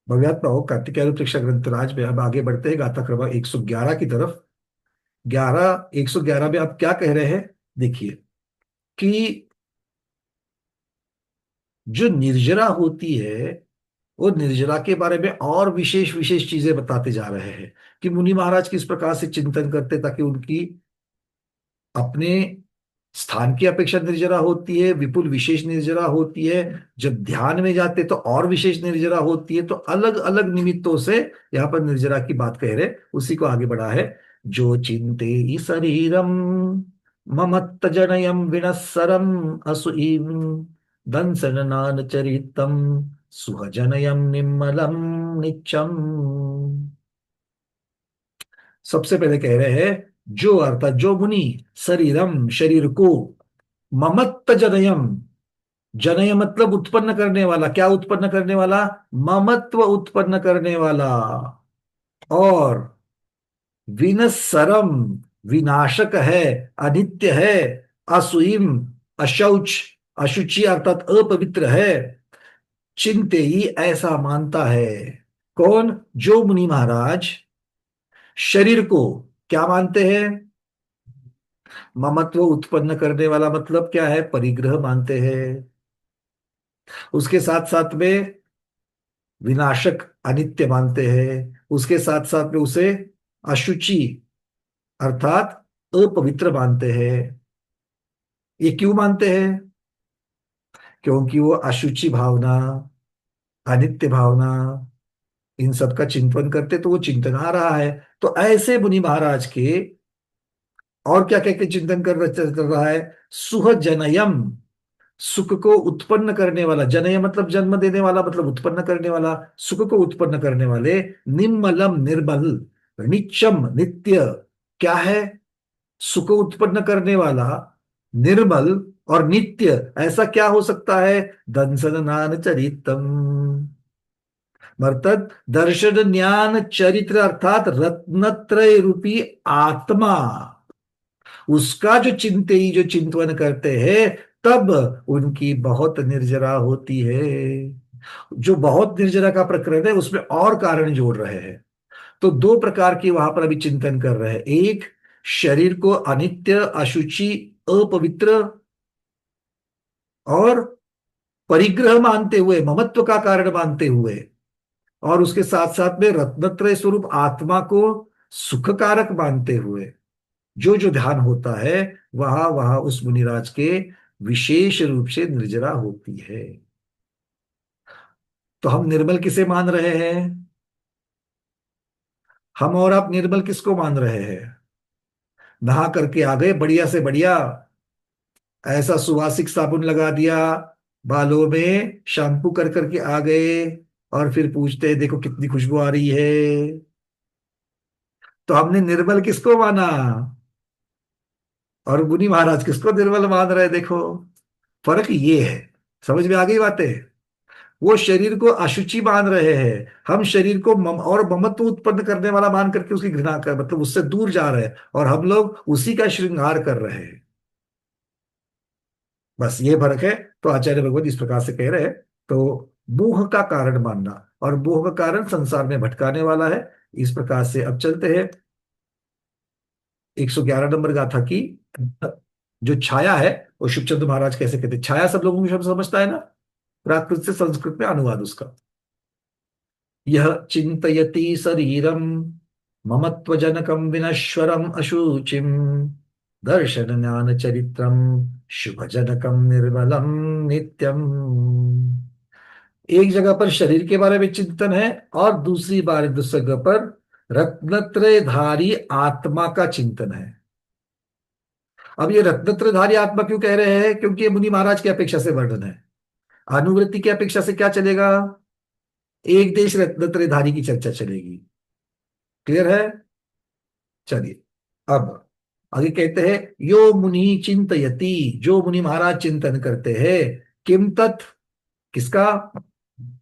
भव्यात्मा पाओ कार्तिकेय परीक्षा ग्रंथराज में अब आगे बढ़ते हैं गाथा क्रमांक 111 की तरफ। 111 में आप क्या कह रहे हैं? देखिए कि जो निर्जरा होती है, वो निर्जरा के बारे में और विशेष विशेष चीजें बताते जा रहे हैं कि मुनि महाराज किस प्रकार से चिंतन करते ताकि उनकी अपने स्थान की अपेक्षा निर्जरा होती है, विपुल विशेष निर्जरा होती है। जब ध्यान में जाते तो और विशेष निर्जरा होती है। तो अलग अलग निमित्तों से यहाँ पर निर्जरा की बात कह रहे, उसी को आगे बढ़ा है। जो चिंते शरीरम ममत्त जनयम विनस्सरम असुईम दंसननान चरितम सुहजनयम निम्मलम नित्यम। सबसे पहले कह रहे हैं, जो अर्थात जो मुनि शरीरम शरीर को ममत्त जनयम, जनय मतलब उत्पन्न करने वाला, क्या उत्पन्न करने वाला? ममत्व उत्पन्न करने वाला। और विनस्सरम, विनाशक है, अनित्य है। असुईम, अशौच, अशुचि अर्थात अपवित्र है। चिंते ही ऐसा मानता है। कौन? जो मुनि महाराज शरीर को क्या मानते हैं? ममत्व उत्पन्न करने वाला मतलब क्या है? परिग्रह मानते हैं। उसके साथ साथ में विनाशक, अनित्य मानते हैं। उसके साथ साथ में उसे अशुचि अर्थात अपवित्र मानते हैं। ये क्यों मानते हैं? क्योंकि वो अशुचि भावना, अनित्य भावना, इन सब का चिंतन करते, तो वो चिंतन आ रहा है। तो ऐसे मुनि महाराज के और क्या कह के चिंतन कर रहा है? सुह जनयम, सुख को उत्पन्न करने वाला। जनय मतलब जन्म देने वाला, मतलब उत्पन्न करने वाला। सुख को उत्पन्न करने वाले। निम्मलम निर्मल, नित्यम नित्य। क्या है? सुख उत्पन्न करने वाला, निर्मल और नित्य। ऐसा क्या हो सकता है? दंसन नान चरितम, अर्थात दर्शन ज्ञान चरित्र अर्थात रत्नत्रय रूपी आत्मा, उसका जो चिंते जो चिंतन करते हैं, तब उनकी बहुत निर्जरा होती है। जो बहुत निर्जरा का प्रकरण है उसमें और कारण जोड़ रहे हैं। तो दो प्रकार की वहां पर अभी चिंतन कर रहे हैं। एक, शरीर को अनित्य, अशुचि, अपवित्र और परिग्रह मानते हुए, ममत्व का कारण मानते हुए, और उसके साथ साथ में रत्नत्रय स्वरूप आत्मा को सुख कारक मानते हुए जो जो ध्यान होता है, वहां वहां उस मुनिराज के विशेष रूप से निर्जरा होती है। तो हम निर्मल किसे मान रहे हैं? हम और आप निर्मल किसको मान रहे हैं? नहा करके आ गए बढ़िया से बढ़िया, ऐसा सुवासिक साबुन लगा दिया, बालों में शैम्पू कर करके आ गए, और फिर पूछते हैं देखो कितनी खुशबू आ रही है। तो हमने निर्मल किसको माना? और मुनि महाराज किसको निर्मल मान रहे हैं? देखो, फर्क ये है। समझ में आ गई बातें? वो शरीर को अशुचि मान रहे हैं, हम शरीर को और ममत्व उत्पन्न करने वाला मान करके उसकी घृणा कर, मतलब उससे दूर जा रहे हैं, और हम लोग उसी का श्रृंगार कर रहे हैं। बस ये फर्क है। तो आचार्य भगवत इस प्रकार से कह रहे हैं। तो मोह का कारण मानना, और मोह का कारण संसार में भटकाने वाला है। इस प्रकार से अब चलते हैं 111 नंबर गाथा की। जो छाया है, वो शिवचंद्र महाराज कैसे कहते हैं? छाया सब लोगों को शब्द समझता है ना? प्राकृत से संस्कृत में अनुवाद उसका। यह चिंतयति शरीरम ममत्वजनकम विनश्वरम अशुचिम दर्शन ज्ञान चरित्रम शुभजनकम निर्मलम नित्यम। एक जगह पर शरीर के बारे में चिंतन है, और दूसरी बार दूसरी जगह पर रत्नत्रयधारी आत्मा का चिंतन है। अब ये रत्नत्रयधारी आत्मा क्यों कह रहे हैं? क्योंकि ये मुनि महाराज की अपेक्षा से वर्णन है। अनुवृत्ति की अपेक्षा से क्या चलेगा? एक देश रत्नत्रयधारी की चर्चा चलेगी। क्लियर है? चलिए, अब आगे कहते हैं, यो मुनि चिंतयति, जो मुनि महाराज चिंतन करते हैं। किम तत्, किसका?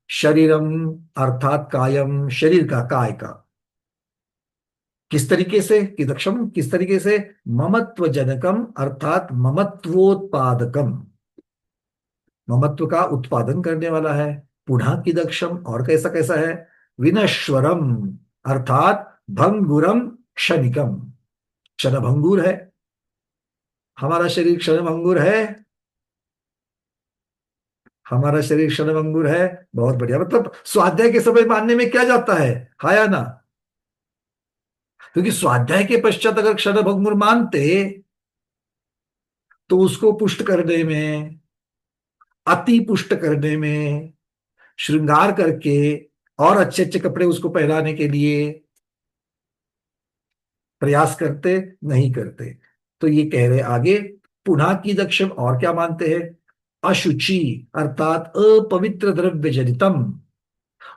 शरीरम अर्थात कायम, शरीर का, काय का। किस तरीके से? कि दक्षम, किस तरीके से? ममत्व जनकम अर्थात ममत्वोत्पादकम, ममत्व का उत्पादन करने वाला है। पुनः की दक्षम, और कैसा कैसा है? विनश्वरम अर्थात भंगुरम क्षणिकम। क्षणभंगुर है, हमारा शरीर क्षणभंगुर है, हमारा शरीर क्षणभंगुर है। बहुत बढ़िया, मतलब स्वाध्याय के समय मानने में क्या जाता है, हाँ या ना? क्योंकि स्वाध्याय के पश्चात अगर क्षणभंगुर मानते तो उसको पुष्ट करने में, अति पुष्ट करने में, श्रृंगार करके और अच्छे अच्छे कपड़े उसको पहनाने के लिए प्रयास करते, नहीं करते। तो ये कह रहे आगे, पुनः की दक्षम और क्या मानते हैं? अशुचि अर्थात अपवित्र द्रव्य जनितम।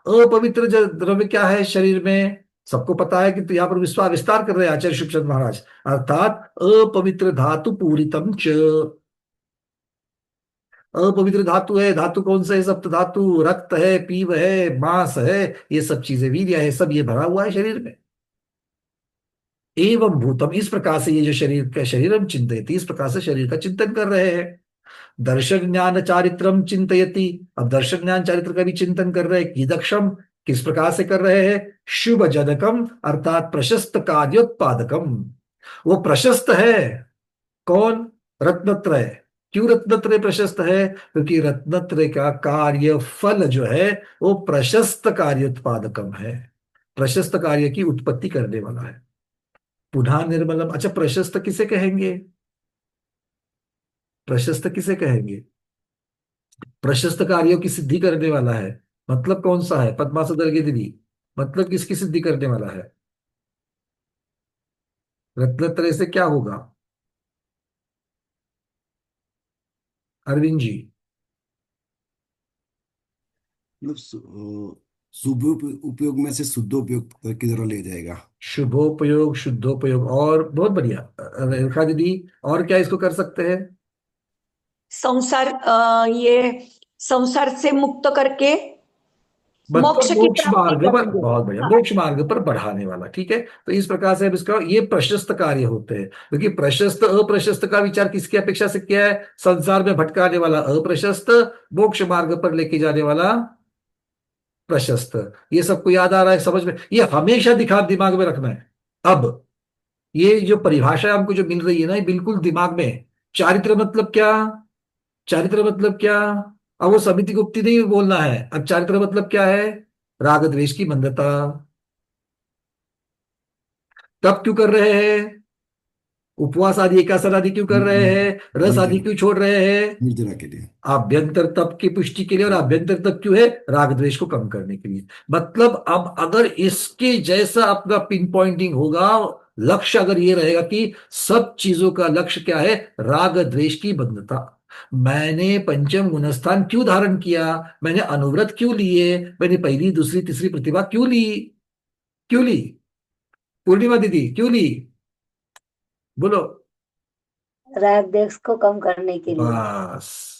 अपवित्र द्रव्य क्या है शरीर में, सबको पता है कि तो यहाँ पर विस्तार कर रहे हैं आचार्य शिवचंद महाराज। अर्थात अपवित्र धातु पूरितम च। अपवित्र धातु है, धातु कौन से है? सप्त धातु, रक्त है, पीव है, मांस है, ये सब चीजें, वीर्य है, सब ये भरा हुआ है शरीर में। एवं भूतम, इस प्रकार से ये जो शरीर का, शरीरम चिंतयति, इस प्रकार से शरीर का चिंतन कर रहे हैं। दर्शन ज्ञान चारित्रम चिंतयति, अब दर्शन ज्ञान चारित्र का भी चिंतन कर रहे हैं। कीदक्षम, किस प्रकार से कर रहे हैं? शुभ जनकम अर्थात प्रशस्त कार्योत्पादकम। वो प्रशस्त है, कौन? रत्नत्रय। क्यों रत्नत्रय प्रशस्त है? क्योंकि रत्नत्रय का कार्य फल जो है वो प्रशस्त कार्योत्पादकम है, प्रशस्त कार्य की उत्पत्ति करने वाला है। पुनः निर्मलम, अच्छा प्रशस्त किसे कहेंगे? प्रशस्त किसे कहेंगे? प्रशस्त कार्यों की सिद्धि करने वाला है। मतलब कौन सा है? पद्मासुदर की देवी, मतलब किसकी सिद्धि करने वाला है? रत्नत्रय से क्या होगा अरविंद जी? मतलब शुभ उपयोग में से शुद्ध उपयोग की तरह ले जाएगा। शुभोपयोग, शुद्धोपयोग, और बहुत बढ़िया रेखा दीदी, और क्या इसको कर सकते हैं? संसार, ये संसार से मुक्त करके मोक्ष मतलब की मोक्ष प्राप्ति मार्ग पर, करेंगे। बहुत बढ़िया, हाँ। मोक्ष मार्ग पर बढ़ाने वाला, ठीक है। तो इस प्रकार से अब इसका ये प्रशस्त कार्य होते हैं, क्योंकि प्रशस्त अप्रशस्त का विचार किसकी अपेक्षा से किया है? संसार में भटकाने वाला अप्रशस्त, मोक्ष मार्ग पर लेके जाने वाला प्रशस्त। ये सबको याद आ रहा है, समझ में? ये हमेशा दिमाग में रखना है। अब ये जो परिभाषा हमको जो मिल रही है ना, ये बिल्कुल दिमाग में है। चारित्र मतलब क्या? चारित्र मतलब क्या? अब वो समिति गुप्ती नहीं बोलना है, अब चारित्र मतलब क्या है? राग द्वेष की मंदता। तब क्यों कर रहे हैं? उपवास आदि, एकासन आदि क्यों कर रहे हैं? रस आदि निर्जला, क्यों छोड़ रहे हैं? निर्जला के लिए। आभ्यंतर तप की पुष्टि के लिए। और आभ्यंतर तप क्यों है? राग द्वेष को कम करने के लिए। मतलब अब अगर इसके जैसा अपना पिन पॉइंटिंग होगा, लक्ष्य अगर ये रहेगा कि सब चीजों का लक्ष्य क्या है? राग द्वेष की बंधता। मैंने पंचम गुणस्थान क्यों धारण किया? मैंने अनुव्रत क्यों लिए? मैंने पहली दूसरी तीसरी प्रतिभा क्यों ली? क्यों ली? पूर्णिमा दीदी क्यों ली? बोलो। राग देश को कम करने के लिए। बस,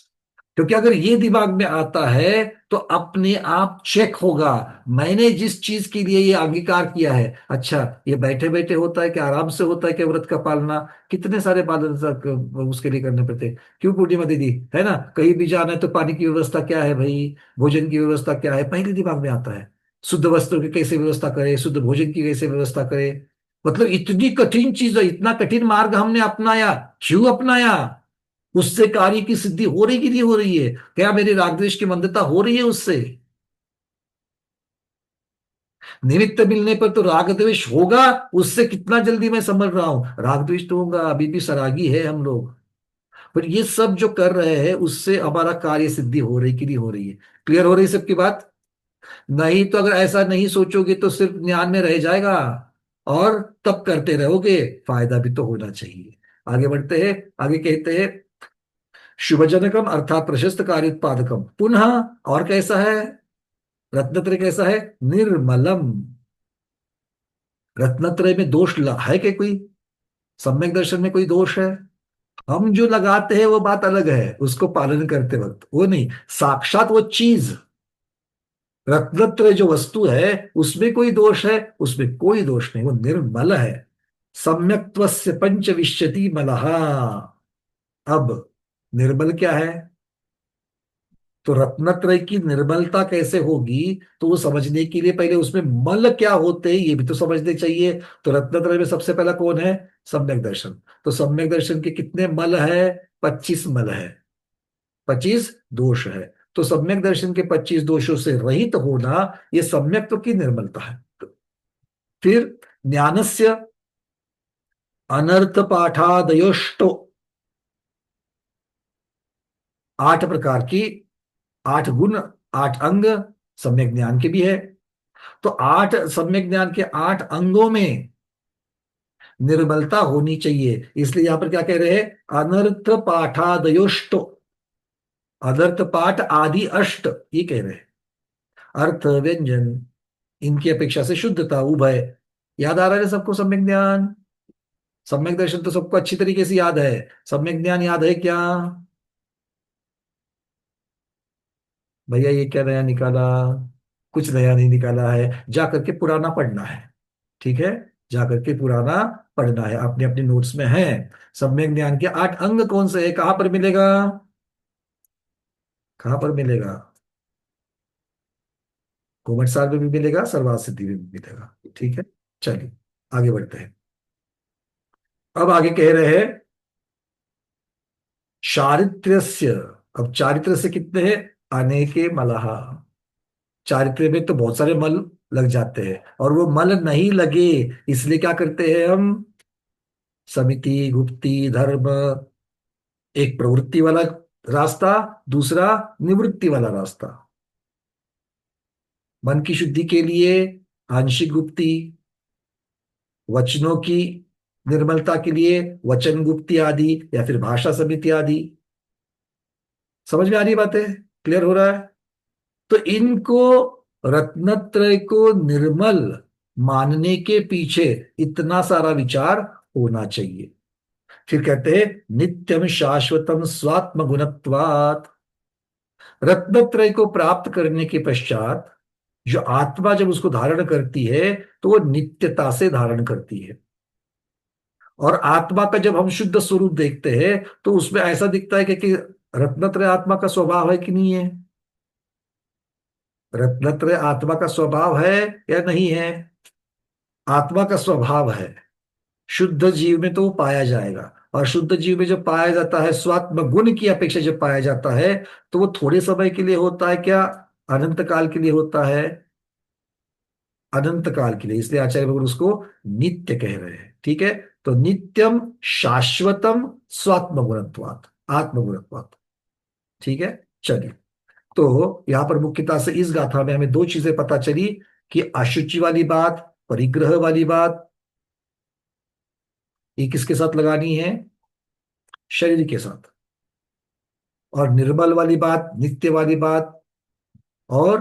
क्योंकि अगर ये दिमाग में आता है तो अपने आप चेक होगा, मैंने जिस चीज के लिए ये अंगीकार किया है, अच्छा ये बैठे बैठे होता है कि आराम से होता है कि व्रत का पालना? कितने सारे पालन उसके लिए करने पड़ते हैं। क्यों पूर्णिमा दीदी, है ना? कहीं भी जाना है तो पानी की व्यवस्था क्या है भाई, भोजन की व्यवस्था क्या है, पहले दिमाग में आता है। शुद्ध वस्त्रों की कैसे व्यवस्था करे, शुद्ध भोजन की कैसे व्यवस्था करे। मतलब इतनी कठिन चीज है, इतना कठिन मार्ग हमने अपनाया, क्यों अपनाया? उससे कार्य की सिद्धि हो रही कि नहीं हो रही है? क्या मेरी रागद्वेष की मंदता हो रही है उससे? निमित्त मिलने पर तो राग द्वेष होगा, उससे कितना जल्दी मैं समझ रहा हूं, राग द्वेष तो होगा, अभी भी सरागी है हम लोग। पर ये सब जो कर रहे हैं उससे हमारा कार्य सिद्धि हो रही कि नहीं हो रही है? क्लियर हो रही है सबकी बात? नहीं तो अगर ऐसा नहीं सोचोगे तो सिर्फ ज्ञान में रह जाएगा, और तब करते रहोगे, फायदा भी तो होना चाहिए। आगे बढ़ते हैं, आगे कहते हैं शुभजनकम अर्थात प्रशस्त कार्य उत्पादकम पुनः। और कैसा है? रत्नत्रय कैसा है? निर्मलम। रत्नत्रय में दोष है क्या कोई? सम्यक दर्शन में कोई दोष है? हम जो लगाते हैं वो बात अलग है, उसको पालन करते वक्त वो नहीं, साक्षात वो चीज रत्नत्रय जो वस्तु है उसमें कोई दोष है? उसमें कोई दोष नहीं, वो निर्मल है। सम्यक्त्वस्य पंच विश्यति मलहा। अब निर्मल क्या है? तो रत्नत्रय की निर्मलता कैसे होगी, तो वो समझने के लिए पहले उसमें मल क्या होते हैं ये भी तो समझने चाहिए। तो रत्नत्रय में सबसे पहला कौन है? सम्यक दर्शन। तो सम्यक दर्शन के कितने मल है? 25 मल है, 25 दोष है। तो सम्यक दर्शन के 25 दोषों से रहित होना, ये सम्यक्त्व की निर्मलता है। फिर ज्ञानस्य अनर्थ पाठादयोष्टो, 8 प्रकार की, 8 गुण, 8 अंग सम्यक ज्ञान के भी है। तो 8 सम्यक ज्ञान के 8 अंगों में निर्मलता होनी चाहिए। इसलिए यहां पर क्या कह रहे हैं? अनर्थ पाठादयोष्टो, अनर्थ पाठ आदि अष्ट, ये कह रहे हैं। अर्थ व्यंजन इनकी अपेक्षा से शुद्धता उभय, याद आ रहा है सबको सम्यक ज्ञान? सम्यक दर्शन तो सबको अच्छी तरीके से याद है। सम्यक ज्ञान याद है क्या? भैया ये क्या नया निकाला? कुछ नया नहीं निकाला है, जा करके पुराना पढ़ना है। ठीक है, जा करके पुराना पढ़ना है, अपने अपने नोट्स में है। सम्यक ज्ञान के 8 अंग कौन से है, कहां पर मिलेगा? कहां पर मिलेगा? कोमट सार में भी मिलेगा, सर्वार्थ सिद्धि में भी मिलेगा। ठीक है, चलिए आगे बढ़ते हैं। अब आगे कह रहे हैं चारित्र्यस्य। अब चारित्र से कितने हैं? अनेके मलहा। चारित्र में तो बहुत सारे मल लग जाते हैं, और वो मल नहीं लगे इसलिए क्या करते हैं हम? समिति, गुप्ति, धर्म, एक प्रवृत्ति वाला रास्ता, दूसरा निवृत्ति वाला रास्ता। मन की शुद्धि के लिए आंशिक गुप्ति, वचनों की निर्मलता के लिए वचन गुप्ति आदि, या फिर भाषा समिति आदि। समझ में आ रही बातें? क्लियर हो रहा है? तो इनको, रत्नत्रय को निर्मल मानने के पीछे इतना सारा विचार होना चाहिए। फिर कहते हैं नित्यम शाश्वतम स्वात्म गुणत्वात्। रत्नत्रय को प्राप्त करने के पश्चात जो आत्मा जब उसको धारण करती है, तो वो नित्यता से धारण करती है। और आत्मा का जब हम शुद्ध स्वरूप देखते हैं, तो उसमें ऐसा दिखता है कि रत्नत्रय आत्मा का स्वभाव है कि नहीं है? रत्नत्रय आत्मा का स्वभाव है या नहीं है? आत्मा का स्वभाव है। शुद्ध जीव में तो वो पाया जाएगा, और शुद्ध जीव में जब पाया जाता है, स्वात्म गुण की अपेक्षा जब पाया जाता है, तो वो थोड़े समय के लिए होता है क्या? अनंत काल के लिए होता है, अनंत काल के लिए। इसलिए आचार्य भगवान उसको नित्य कह रहे हैं। ठीक है, तो नित्यम शाश्वतम स्वात्म गुणत्वात्, आत्मगुणत्वात्। ठीक है, चलिए। तो यहां पर मुख्यतः से इस गाथा में हमें 2 चीजें पता चली, कि अशुचि वाली बात, परिग्रह वाली बात, ये किसके साथ लगानी है? शरीर के साथ। और निर्मल वाली बात, नित्य वाली बात, और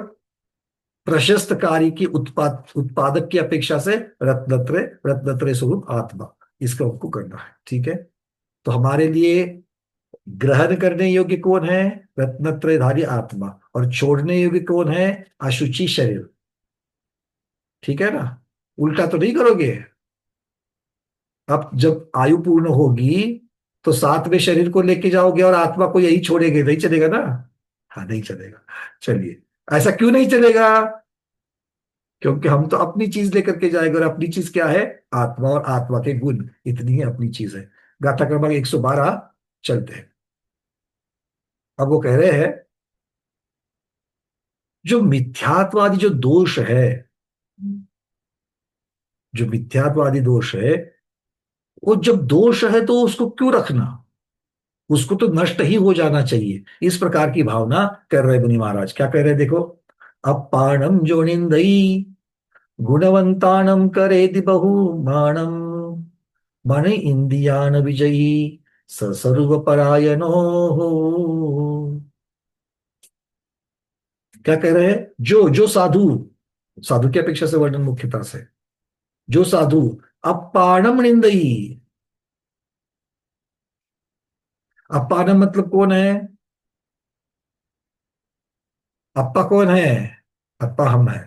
प्रशस्त कार्य की उत्पादक की अपेक्षा से रत्नत्रय, रत्नत्रय स्वरूप आत्मा, इसका हमको करना है। ठीक है, तो हमारे लिए ग्रहण करने योग्य कौन है? रत्नत्रयधारी आत्मा। और छोड़ने योग्य कौन है? अशुचि शरीर। ठीक है ना? उल्टा तो नहीं करोगे? अब जब आयु पूर्ण होगी, तो साथ में शरीर को लेके जाओगे और आत्मा को यही छोड़ेगे? नहीं चलेगा ना? हाँ, नहीं चलेगा। चलिए, ऐसा क्यों नहीं चलेगा? क्योंकि हम तो अपनी चीज लेकर के जाएंगे, और अपनी चीज क्या है? आत्मा और आत्मा के गुण, इतनी ही अपनी चीज है। गाथा क्रमांक 112 चलते हैं। अब वो कह रहे हैं जो मिथ्यात्वादी जो दोष है, जो मिथ्यात्वादी दोष है, वो जब दोष है तो उसको क्यों रखना? उसको तो नष्ट ही हो जाना चाहिए, इस प्रकार की भावना कर रहे मुनि महाराज। क्या कह रहे देखो, अपाणम जो निंदई गुणवंताणम करेदि बहुमाणम मन इंद्रियान विजयी स सर्व परायणो हो। क्या कह रहे हैं? जो जो साधु, साधु की अपेक्षा से वर्णन मुख्यता से, जो साधु अपाणम निंदई। अपानम मतलब कौन है? अप्पा कौन है? अप्पा हम है।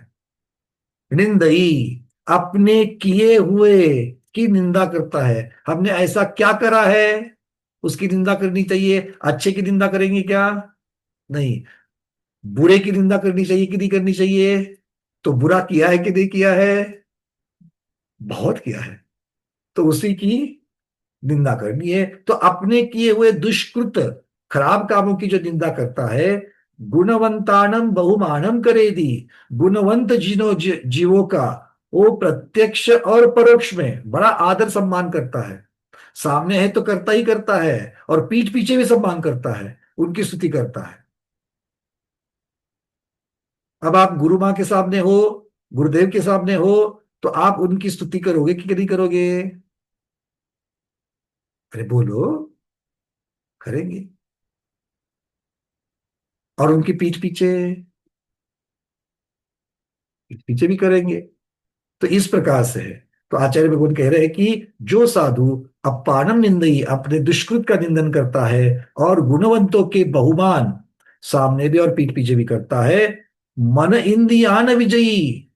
निंदई, अपने किए हुए की निंदा करता है। हमने ऐसा क्या करा है, उसकी निंदा करनी चाहिए। अच्छे की निंदा करेंगे क्या? नहीं। बुरे की निंदा करनी चाहिए कि नहीं करनी चाहिए? तो बुरा किया है कि नहीं किया है? बहुत किया है। तो उसी की निंदा करनी है। तो अपने किए हुए दुष्कृत, खराब कामों की जो निंदा करता है, गुणवंतानम बहुमानम करेदी, गुणवंत जीवों का वो प्रत्यक्ष और परोक्ष में बड़ा आदर सम्मान करता है। सामने है तो करता ही करता है, और पीठ पीछे भी सम्मान करता है, उनकी स्तुति करता है। अब आप गुरु माँ के सामने हो, गुरुदेव के सामने हो, तो आप उनकी स्तुति करोगे कि नहीं करोगे? अरे बोलो। करेंगे। और उनकी पीठ पीछे, पीठ पीछे भी करेंगे। तो इस प्रकार से है। तो आचार्य भगवान कह रहे हैं कि जो साधु अपानम निंदई, अपने दुष्कृत का निंदन करता है, और गुणवंतों के बहुमान सामने भी और पीठ पीछे भी करता है, मन इंद्रियान विजयी,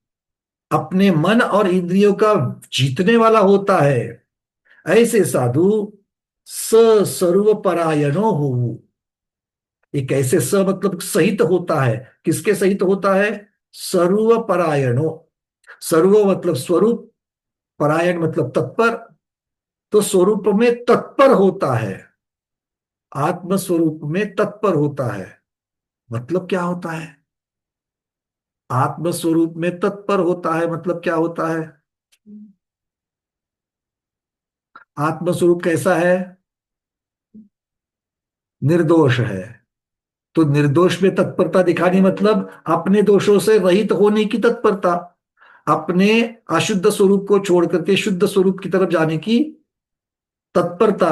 अपने मन और इंद्रियों का जीतने वाला होता है, ऐसे साधु स सर्व परायणो हो। एक ऐसे स मतलब सहित होता है। किसके सहित होता है? सर्व परायणो। सर्व मतलब स्वरूप, परायण मतलब तत्पर। तो स्वरूप में तत्पर होता है, आत्म स्वरूप में तत्पर होता है। मतलब क्या होता है? आत्म स्वरूप में तत्पर होता है मतलब क्या होता है? आत्म स्वरूप कैसा है? निर्दोष है। तो निर्दोष में तत्परता दिखानी मतलब अपने दोषों से रहित होने की तत्परता, अपने अशुद्ध स्वरूप को छोड़ करके शुद्ध स्वरूप की तरफ जाने की तत्परता,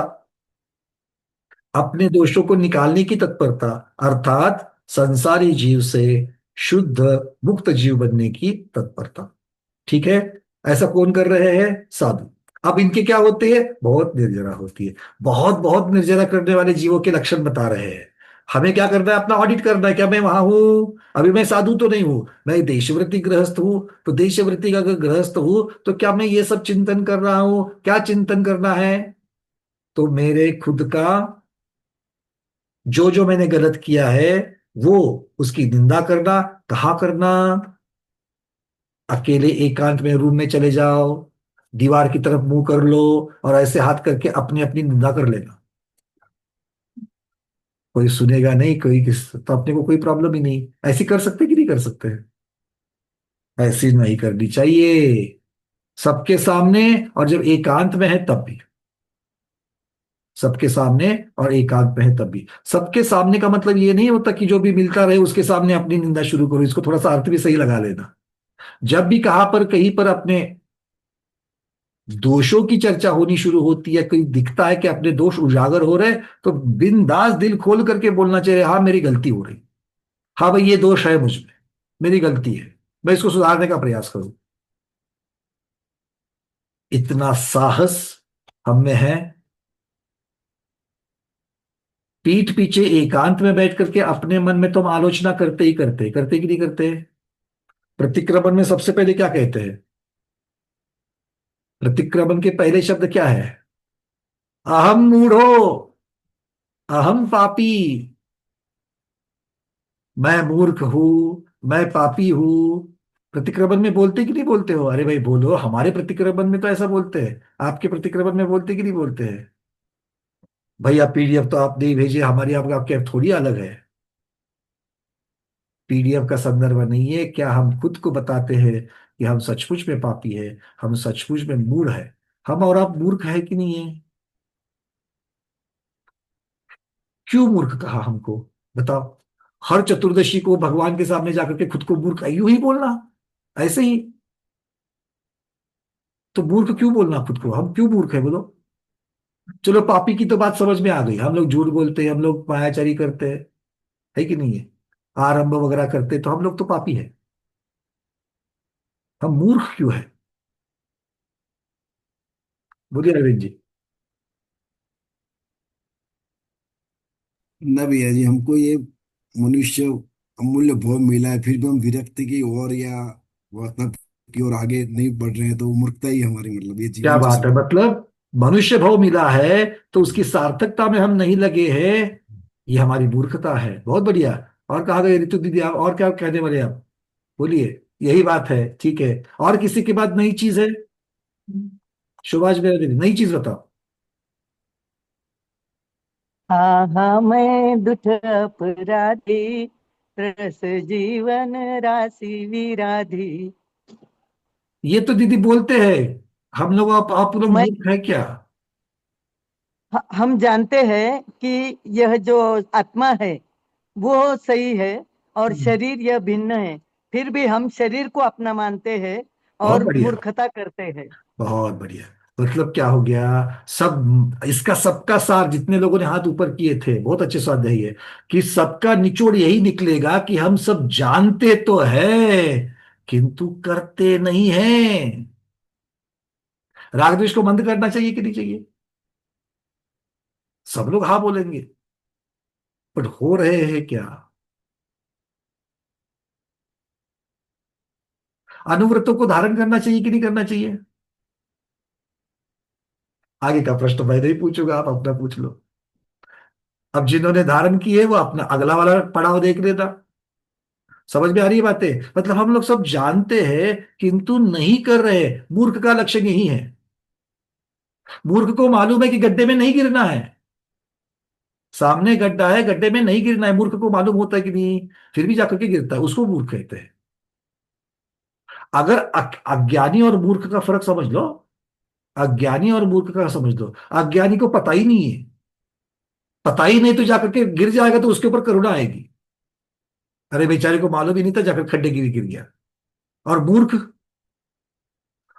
अपने दोषों को निकालने की तत्परता, अर्थात संसारी जीव से शुद्ध मुक्त जीव बनने की तत्परता। ठीक है। ऐसा कौन कर रहे हैं? साधु। अब इनके क्या होते हैं? बहुत निर्जरा होती है। बहुत बहुत निर्जरा करने वाले जीवों के लक्षण बता रहे हैं। हमें क्या करना है? अपना ऑडिट करना है। क्या मैं वहां हूं? अभी मैं साधु तो नहीं हूं, मैं देशवृत्ति गृहस्थ हूं। तो देशवृत्ति का अगर गृहस्थ हूं, तो क्या मैं ये सब चिंतन कर रहा हूं? क्या चिंतन करना है? तो मेरे खुद का जो जो मैंने गलत किया है, वो उसकी निंदा करना। कहाँ करना? अकेले एकांत में रूम में चले जाओ, दीवार की तरफ मुंह कर लो, और ऐसे हाथ करके अपनी अपनी निंदा कर लेना। कोई सुनेगा नहीं, कोई किस, तो अपने को कोई प्रॉब्लम ही नहीं। ऐसी कर सकते कि नहीं कर सकते? ऐसी नहीं करनी चाहिए, सबके सामने। और जब एकांत में है तब भी, सबके सामने और एकांत में है तब भी। सबके सामने का मतलब ये नहीं होता कि जो भी मिलता रहे उसके सामने अपनी निंदा शुरू करो। इसको थोड़ा सा अर्थ भी सही लगा लेना। जब भी कहां पर कहीं पर अपने दोषों की चर्चा होनी शुरू होती है, कोई दिखता है कि अपने दोष उजागर हो रहे हैं, तो बिंदास दिल खोल करके बोलना चाहिए, हाँ मेरी गलती हो रही, हाँ भाई ये दोष है मुझ में, मेरी गलती है, मैं इसको सुधारने का प्रयास करूं। इतना साहस हम में है। पीठ पीछे एकांत में बैठ करके अपने मन में तो हम आलोचना करते ही करते, करते कि नहीं करते? प्रतिक्रमण में सबसे पहले क्या कहते हैं? प्रतिक्रमण के पहले शब्द क्या है? अहम मूढ़ो, अहम पापी, मैं मूर्ख हूं, मैं पापी हूं। प्रतिक्रमण में बोलते कि नहीं बोलते हो? अरे भाई बोलो, हमारे प्रतिक्रमण में तो ऐसा बोलते हैं। आपके प्रतिक्रमण में बोलते कि नहीं बोलते हैं? भैया पीडीएफ तो आप नहीं भेजे, हमारी आपका आपके आप थोड़ी अलग है। पीडीएफ का संदर्भ नहीं है। क्या हम खुद को बताते हैं कि हम सचमुच में पापी है, हम सचमुच में मूढ़ है? हम और आप मूर्ख है कि नहीं है? क्यों मूर्ख कहा हमको? बताओ। हर चतुर्दशी को भगवान के सामने जाकर के खुद को मूर्ख यूं ही बोलना, ऐसे ही। तो मूर्ख क्यों बोलना खुद को? हम क्यों मूर्ख है बोलो? चलो पापी की तो बात समझ में आ गई। हम लोग झूठ बोलते हैं, हम लोग मायाचारी करते हैं, है कि नहीं है? आरंभ वगैरह करते हैं, तो हम लोग तो पापी है। हम मूर्ख क्यों है? बोलिए अरविंद जी। न भैया जी, हमको ये मनुष्य अमूल्य भोग मिला है, फिर भी हम विरक्ति की ओर या वासना की ओर आगे नहीं बढ़ रहे हैं, तो वो मूर्खता ही हमारी, मतलब ये क्या जीवन बात जैसे। है, मतलब मनुष्य भाव मिला है तो उसकी सार्थकता में हम नहीं लगे हैं, ये हमारी मूर्खता है। बहुत बढ़िया। और कहा गए ऋतु दीदी, आप और क्या कहने वाले हैं आप? बोलिए। यही बात है, ठीक है। और किसी के बाद नई चीज है? सुभाष मेरा दीदी, नई चीज बताओ। हाँ हाँ मैं दुख अपराधी, रस जीवन राशि विराधी। ये तो दीदी बोलते हैं हम लोग, आप लोग मैं मूर्ख है क्या? हम जानते हैं कि यह जो आत्मा है वो सही है और हम्म, शरीर यह भिन्न है, फिर भी हम शरीर को अपना मानते हैं बहुत और बढ़िया, मूर्खता करते हैं। बहुत बढ़िया। मतलब क्या हो गया? सब इसका सबका सार, जितने लोगों ने हाथ ऊपर किए थे, बहुत अच्छे स्वाध्याय है कि सबका निचोड़ यही निकलेगा कि हम सब जानते तो है किंतु करते नहीं हैं। राग द्वेष को बंद करना चाहिए कि नहीं चाहिए? सब लोग हाँ बोलेंगे, पर हो रहे हैं क्या? अनुव्रतों को धारण करना चाहिए कि नहीं करना चाहिए? आगे का प्रश्न मैं नहीं पूछूंगा, आप अपना पूछ लो। अब जिन्होंने धारण किए वो अपना अगला वाला पड़ाव देख लेना। समझ में आ रही है बातें? मतलब हम लोग सब जानते हैं किंतु नहीं कर रहे। मूर्ख का लक्षण यही है। मूर्ख को मालूम है कि गड्ढे में नहीं गिरना है, सामने गड्ढा है, गड्ढे में नहीं गिरना है, मूर्ख को मालूम होता है कि नहीं, फिर भी जाकर के गिरता है, उसको मूर्ख कहते हैं। अगर अज्ञानी और मूर्ख का फर्क समझ लो, अज्ञानी और मूर्ख का समझ लो। अज्ञानी को पता ही नहीं है, पता ही नहीं तो जाकर के गिर जाएगा तो उसके ऊपर करुणा आएगी। अरे बेचारे को मालूम ही नहीं था, जाकर खड्डे गिर गिर गया। और मूर्ख,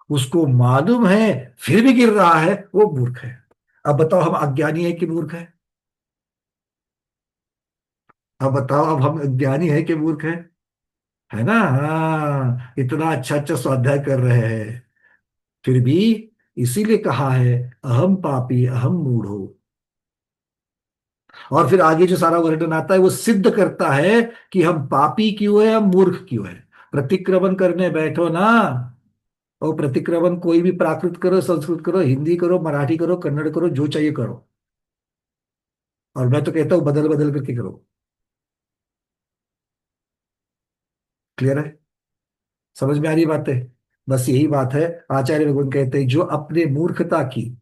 उसको मालूम है फिर भी गिर रहा है, वो मूर्ख है। अब बताओ हम अज्ञानी है कि मूर्ख है? अब बताओ, अब हम अज्ञानी है कि मूर्ख है ना? हाँ, इतना अच्छा अच्छा स्वाध्याय कर रहे हैं, फिर भी इसीलिए कहा है अहम पापी अहम मूढ़ो। और फिर आगे जो सारा वर्णन आता है वो सिद्ध करता है कि हम पापी क्यों है, हम मूर्ख क्यों है। प्रतिक्रमण करने बैठो ना, और प्रतिक्रमण कोई भी प्राकृत करो, संस्कृत करो, हिंदी करो, मराठी करो, कन्नड़ करो, जो चाहिए करो। और मैं तो कहता हूं बदल बदल करके करो। क्लियर है? समझ में आ रही बात है? बस यही बात है। आचार्य भगवान कहते हैं जो अपने मूर्खता की,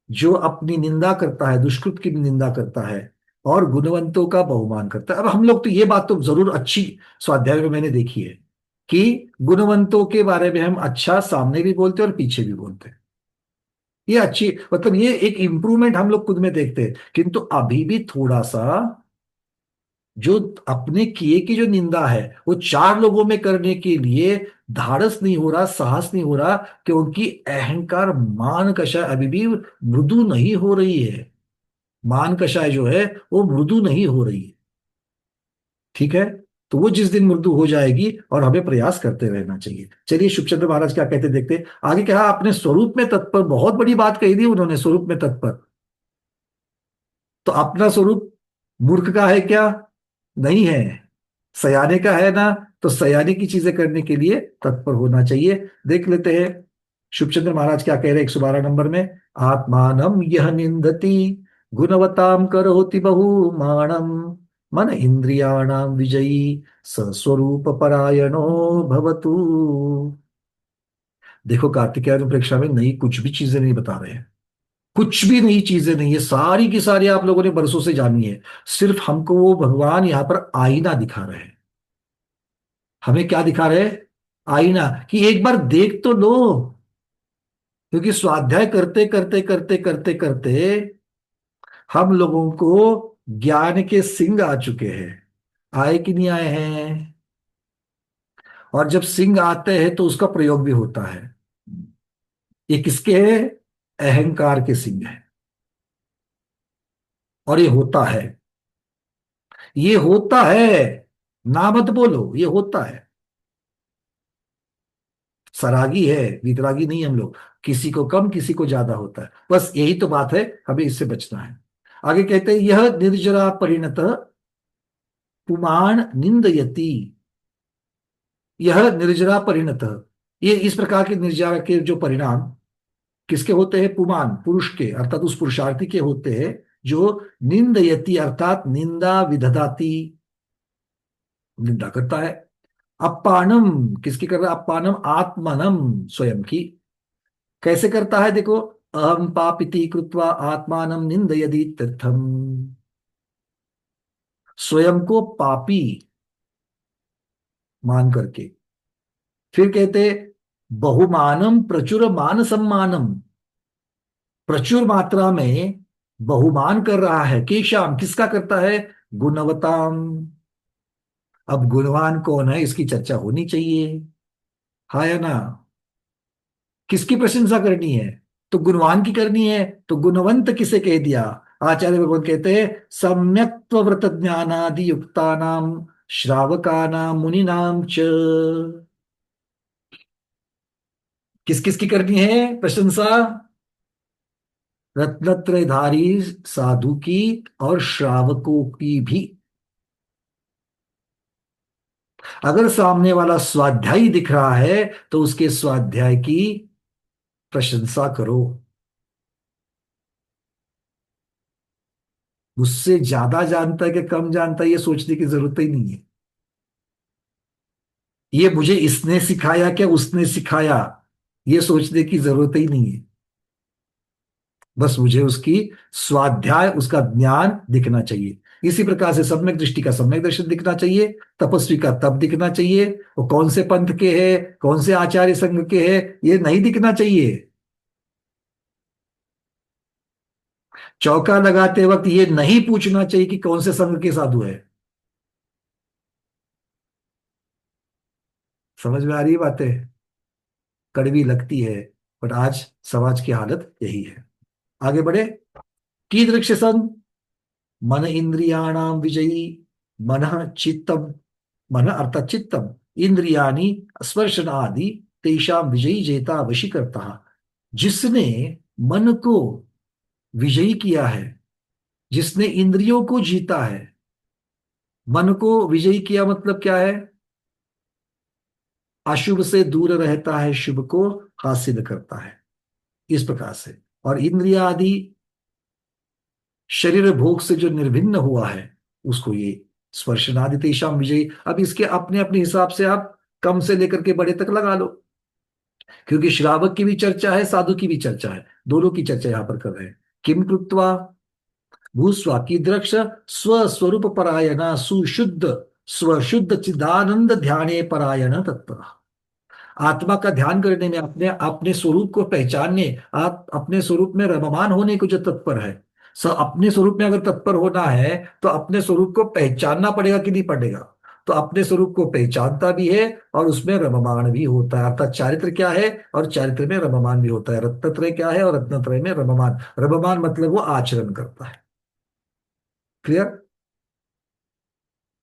जो अपनी निंदा करता है, दुष्कृत की निंदा करता है और गुणवंतों का बहुमान करता है। अब हम लोग तो ये बात तो जरूर अच्छी स्वाध्याय में मैंने देखी है कि गुणवंतों के बारे में हम अच्छा सामने भी बोलते हैं और पीछे भी बोलते हैं। ये अच्छी, मतलब ये एक इंप्रूवमेंट हम लोग खुद में देखते हैं, किंतु अभी भी थोड़ा सा जो अपने किए की जो निंदा है वो चार लोगों में करने के लिए धाड़स नहीं हो रहा, साहस नहीं हो रहा, क्योंकि अहंकार मान कषाय अभी भी मृदु नहीं हो रही है। मान कषाय जो है वो मृदु नहीं हो रही है। ठीक है? तो वो जिस दिन मृदु हो जाएगी, और हमें प्रयास करते रहना चाहिए। चलिए शुभचंद्र महाराज क्या कहते देखते हैं। आगे क्या, अपने स्वरूप में तत्पर, बहुत बड़ी बात कही थी उन्होंने, स्वरूप में तत्पर। तो अपना स्वरूप मूर्ख का है क्या? नहीं है। सयाने का है ना? तो सयाने की चीजें करने के लिए तत्पर होना चाहिए। देख लेते हैं शुभचंद्र महाराज क्या कह रहे हैं 112 नंबर में। आत्मानम यह निंदति गुणवताम करोति बहुमानम मन इंद्रियाणाम विजयी स्वरूप परायणो भवतु। देखो कार्तिकेय प्रेक्षा में नई कुछ भी चीजें नहीं बता रहे हैं, कुछ भी नई चीजें नहीं है, सारी की सारी आप लोगों ने बरसों से जानी है। सिर्फ हमको वो भगवान यहाँ पर आईना दिखा रहे हैं। हमें क्या दिखा रहे हैं? आईना, कि एक बार देख तो लो। क्योंकि स्वाध्याय करते करते करते करते करते हम लोगों को ज्ञान के सिंह आ चुके हैं। आए कि नहीं आए हैं? और जब सिंह आते हैं तो उसका प्रयोग भी होता है। ये किसके है? अहंकार के सिंह है। और ये होता है, ये होता है, ना मत बोलो, ये होता है। सरागी है, वितरागी नहीं हम लोग। किसी को कम किसी को ज्यादा होता है, बस यही तो बात है, हमें इससे बचना है। आगे कहते हैं यह निर्जरा परिणत पुमाण निंदयति। यह निर्जरा परिणत, ये इस प्रकार के निर्जरा के जो परिणाम किसके होते हैं? पुमान, पुरुष के, अर्थात उस पुरुषार्थी के होते हैं जो निंदयति अर्थात निंदा विदधाति। निंदा करता है। अपानम किसकी कर रहा है? अपानम आत्मनम, स्वयं की। कैसे करता है देखो, अहम पापिति कृत्वा आत्मानम निंदयति तीर्थम, स्वयं को पापी मान करके। फिर कहते बहुमानम प्रचुर मान सम्मानम, प्रचुर मात्रा में बहुमान कर रहा है। केशाम किसका करता है? गुणवताम। अब गुणवान कौन है इसकी चर्चा होनी चाहिए, हाँ या ना? किसकी प्रशंसा करनी है? तो गुणवान की करनी है। तो गुणवंत किसे कह दिया? आचार्य भगवत कहते हैं सम्यक्त्व व्रत ज्ञानादि युक्तानाम श्रावकानाम मुनिनाम च। किस किस की करनी है प्रशंसा? रत्नत्रयधारी साधु की और श्रावकों की भी। अगर सामने वाला स्वाध्यायी दिख रहा है तो उसके स्वाध्याय की प्रशंसा करो। मुझसे ज्यादा जानता है कि कम जानता है ये सोचने की जरूरत ही नहीं है। ये मुझे इसने सिखाया क्या उसने सिखाया, ये सोचने की जरूरत ही नहीं है। बस मुझे उसकी स्वाध्याय, उसका ज्ञान दिखना चाहिए। इसी प्रकार से सम्यक दृष्टि का सम्यक दर्शन दिखना चाहिए, तपस्वी का तप दिखना चाहिए। वो कौन से पंथ के है, कौन से आचार्य संघ के है, ये नहीं दिखना चाहिए। चौका लगाते वक्त ये नहीं पूछना चाहिए कि कौन से संघ के साधु है। समझ में आ रही है बातें? कड़वी लगती है, बट आज समाज की हालत यही है। आगे बढ़े। कीदृक्ष सन मन इंद्रियाणाम विजयी, मन चित्तम, मन अर्थात चित्तम, इंद्रियाणी स्पर्शन आदि तेषाम विजयी जेता वशीकर्ता। जिसने मन को विजयी किया है, जिसने इंद्रियों को जीता है। मन को विजयी किया मतलब क्या है? अशुभ से दूर रहता है, शुभ को हासिल करता है, इस प्रकार से। और इंद्रिया आदि शरीर भोग से जो निर्भिन्न हुआ है उसको ये स्पर्शनादि तेषाम विजयी। अब इसके अपने अपने हिसाब से आप कम से लेकर के बड़े तक लगा लो, क्योंकि श्रावक की भी चर्चा है, साधु की भी चर्चा है, दोनों की चर्चा यहां पर कर रहे हैं। किम कृत्वा भूस्वा की दृक्ष स्वस्वरूप परायणा सुशुद्ध स्वशुद्ध चिदानंद ध्याने परायण तत्पर। आत्मा का ध्यान करने में, अपने अपने स्वरूप को पहचानने, आप अपने स्वरूप में रममान होने को जो तत्पर है। अपने स्वरूप में अगर तत्पर होना है तो अपने स्वरूप को पहचानना पड़ेगा कि नहीं पड़ेगा? तो अपने स्वरूप को पहचानता भी है और उसमें रममान भी होता है। अर्थात चारित्र क्या है और चारित्र में रममान भी होता है। रत्नत्रय क्या है और रत्नत्रय में रममान। रममान मतलब वो आचरण करता है। क्लियर?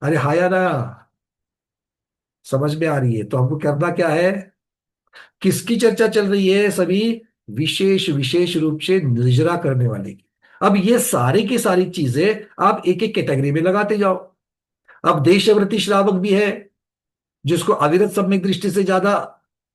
अरे हाया ना, समझ में आ रही है? तो हमको करना क्या है? किसकी चर्चा चल रही है? सभी विशेष विशेष रूप से निर्जरा करने वाले की। अब ये सारी की सारी चीजें आप एक एक कैटेगरी में लगाते जाओ। अब देशव्रती श्रावक भी है, जिसको अविरत सम्यक दृष्टि से ज्यादा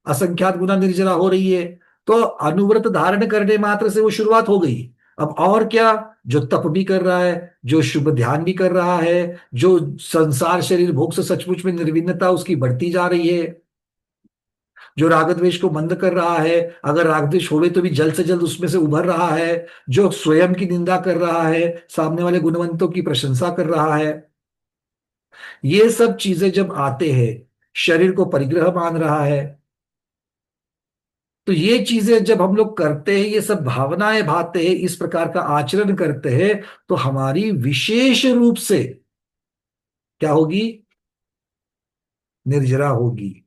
असंख्यात गुना निर्जरा हो रही है। तो अनुव्रत धारण करने मात्र से वो शुरुआत हो गई। अब और क्या? जो तप भी कर रहा है, जो शुभ ध्यान भी कर रहा है, जो संसार शरीर भोग से सचमुच में निर्विन्नता उसकी बढ़ती जा रही है, जो राग द्वेष को मंद कर रहा है, अगर राग द्वेष होवे तो भी जल्द से जल्द उसमें से उभर रहा है, जो स्वयं की निंदा कर रहा है, सामने वाले गुणवंतों की प्रशंसा कर रहा है। ये सब चीजें जब आते हैं, शरीर को परिग्रह मान रहा है, तो ये चीजें जब हम लोग करते हैं, ये सब भावनाएं भाते हैं, इस प्रकार का आचरण करते हैं, तो हमारी विशेष रूप से क्या होगी? निर्जरा होगी।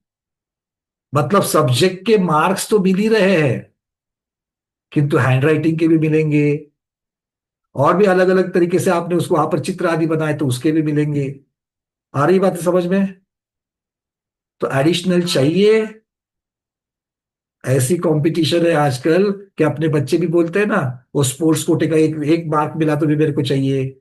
मतलब सब्जेक्ट के मार्क्स तो मिल ही रहे हैं, किंतु हैंडराइटिंग के भी मिलेंगे, और भी अलग अलग तरीके से आपने उसको वहां पर चित्र आदि बनाए तो उसके भी मिलेंगे। आ रही बात है समझ में? तो एडिशनल चाहिए। ऐसी कंपटीशन है आजकल कि अपने बच्चे भी बोलते हैं ना, वो स्पोर्ट्स कोटे का एक एक मार्क मिला तो भी मेरे को चाहिए,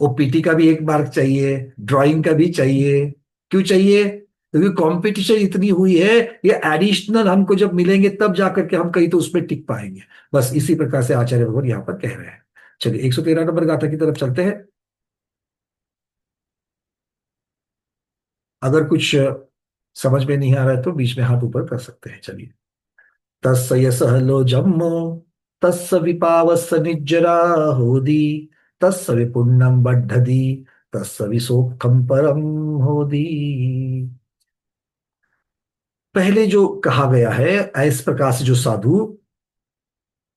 ओपीटी का भी एक मार्क चाहिए, ड्राइंग का भी चाहिए। क्यों चाहिए? क्योंकि कंपटीशन इतनी हुई है। ये एडिशनल हमको जब मिलेंगे तब जाकर के हम कहीं तो उसमें टिक पाएंगे। बस इसी प्रकार से आचार्य भगवान यहाँ पर कह रहे हैं। चलिए 113 नंबर गाथा की तरफ चलते हैं। अगर कुछ समझ में नहीं आ रहा है तो बीच में हाथ ऊपर कर सकते हैं। चलिए। तस्य यशः लोजम्मो तस्य विपावस्य निज्जरा होदी तस्य विपुण्यं बड्ढति तस्य विशोकं परम होदी। पहले जो कहा गया है, इस प्रकार से जो साधु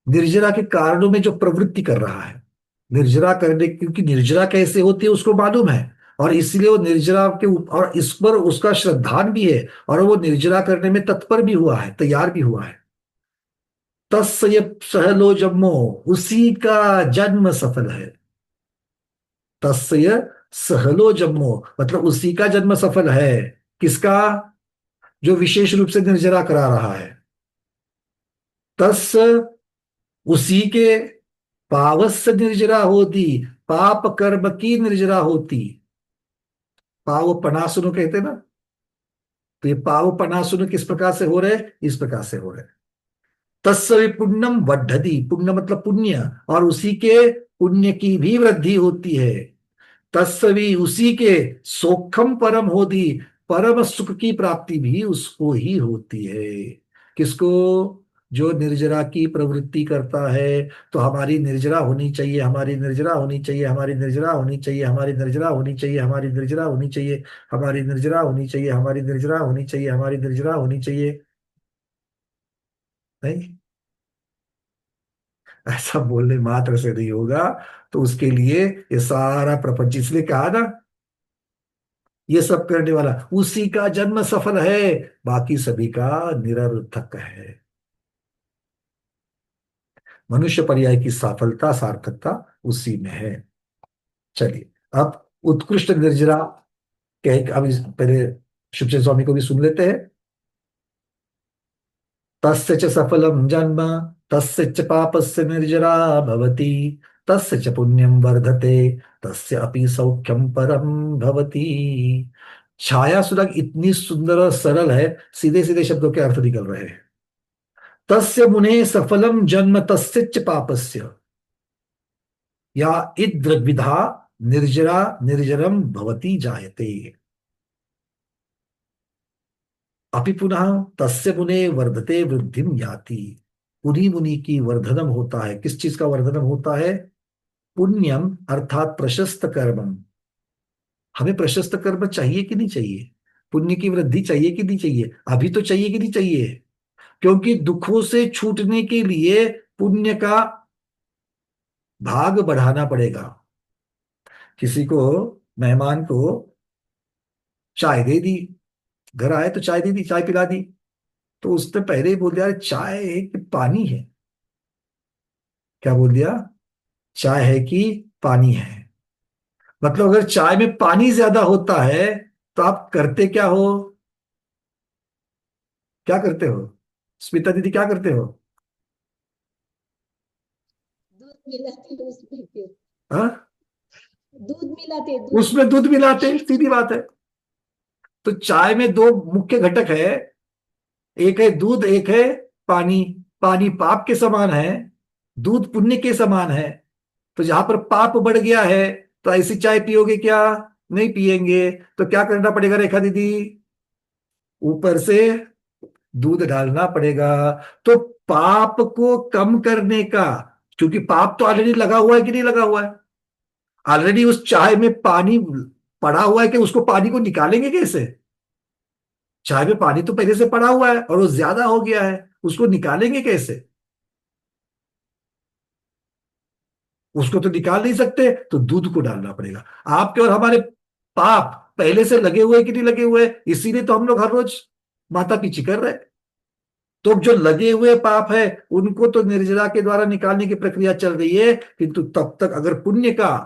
निर्जरा के कारणों में जो प्रवृत्ति कर रहा है, निर्जरा करने, क्योंकि निर्जरा कैसे होती है उसको मालूम है, और इसलिए वो निर्जरा के और इस पर उसका श्रद्धान भी है, और वो निर्जरा करने में तत्पर भी हुआ है, तैयार भी हुआ है। तस्य सहलो जन्मो, उसी का जन्म सफल है। तस्य सहलो जन्मो मतलब उसी का जन्म सफल है। किसका? जो विशेष रूप से निर्जरा करा रहा है। तस्, उसी के, पावस्य निर्जरा होती, पाप कर्म की निर्जरा होती। पाव पनासुनो कहते ना, तो ये पाव पनासुनो किस प्रकार से हो रहे? इस प्रकार से हो रहे। तस्य पुण्यम वड्ढति, पुण्य मतलब पुण्य, और उसी के पुण्य की भी वृद्धि होती है। तस्वी, उसी के, सोखम परम होती, परम सुख की प्राप्ति भी उसको ही होती है। किसको? जो निर्जरा की प्रवृत्ति करता है। तो हमारी निर्जरा होनी चाहिए, हमारी निर्जरा होनी चाहिए, हमारी निर्जरा होनी चाहिए, हमारी निर्जरा होनी चाहिए, हमारी निर्जरा होनी चाहिए, हमारी निर्जरा होनी चाहिए, हमारी निर्जरा होनी चाहिए, हमारी निर्जरा होनी चाहिए। नहीं, ऐसा बोलने मात्र से नहीं होगा। तो उसके लिए ये सारा प्रपंच, इसलिए कहा ना, ये सब करने वाला उसी का जन्म सफल है, बाकी सभी का निरर्थक है। मनुष्य पर्याय की सफलता, सार्थकता उसी में है। चलिए, अब उत्कृष्ट निर्जरा कह, अब पहले शिवचंद्र स्वामी को भी सुन लेते हैं। तस्य च सफलम जन्म तस्य च पापस्य निर्जरा भवति तस्य च पुण्यम वर्धते तस्य अपि सौख्यम परम भवति। छाया सुलग इतनी सुंदर और सरल है, सीधे सीधे शब्दों के अर्थ निकल रहे हैं। तस्य मुने सफलम जन्म तस्य च पापस्य, या इद्रविधा निर्जरा निर्जरम भवति जायते। अपि पुनः तस्य मुने वर्धते वृद्धिम याति, उन्हीं मुनि की वर्धनम होता है। किस चीज का वर्धनम होता है? पुण्यम अर्थात प्रशस्त कर्मम। हमें प्रशस्त कर्म चाहिए कि नहीं चाहिए? पुण्य की वृद्धि चाहिए कि नहीं चाहिए? अभी तो चाहिए कि नहीं चाहिए? क्योंकि दुखों से छूटने के लिए पुण्य का भाग बढ़ाना पड़ेगा। किसी को, मेहमान को चाय दे दी, घर आए तो चाय दे दी, चाय पिला दी, तो उसने पहले ही बोल दिया "अरे चाय है कि पानी है"। क्या बोल दिया? चाय है कि पानी है। मतलब अगर चाय में पानी ज्यादा होता है तो आप करते क्या हो? क्या करते हो? स्मिता दीदी क्या करते हो? दूध मिलाते हैं उसमें फिर हाँ? दूध मिलाते हैं, दूध। उसमें दूध मिलाते हैं, सीधी बात है। तो चाय में दो मुख्य घटक है, एक है दूध, एक है पानी। पानी पाप के समान है, दूध पुण्य के समान है। तो जहां पर पाप बढ़ गया है तो ऐसी चाय पियोगे क्या? नहीं पियेंगे। तो क्या करना पड़ेगा रेखा दीदी? ऊपर से दूध डालना पड़ेगा। तो पाप को कम करने का, क्योंकि पाप तो ऑलरेडी लगा हुआ है कि नहीं लगा हुआ है? ऑलरेडी उस चाय में पानी पड़ा हुआ है, कि उसको पानी को निकालेंगे कैसे? चाय में पानी तो पहले से पड़ा हुआ है और वो ज्यादा हो गया है, उसको निकालेंगे कैसे? उसको तो निकाल नहीं सकते, तो दूध को डालना पड़ेगा। आपके और हमारे पाप पहले से लगे हुए कि नहीं लगे हुए? इसीलिए तो हम लोग हर रोज माता पीछी कर रहे हैं। तो जो लगे हुए पाप है उनको तो निर्जरा के द्वारा निकालने की प्रक्रिया चल रही है, किंतु तब तक अगर पुण्य का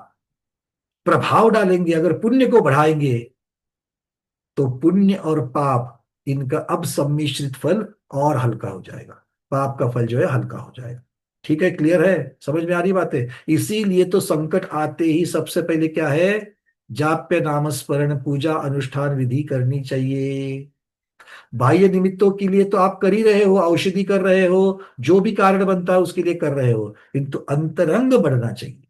प्रभाव डालेंगे, अगर पुण्य को बढ़ाएंगे, तो पुण्य और पाप, इनका अब सम्मिश्रित फल और हल्का हो जाएगा। पाप का फल जो है हल्का हो जाएगा। ठीक है, क्लियर है? समझ में आ रही बात है? इसीलिए तो संकट आते ही सबसे पहले क्या है? जाप्य नामस्मरण, पूजा अनुष्ठान विधि करनी चाहिए। बाह्य निमित्तों के लिए तो आप कर ही रहे हो, औषधि कर रहे हो, जो भी कारण बनता है उसके लिए कर रहे हो, किंतु अंतरंग बढ़ना चाहिए।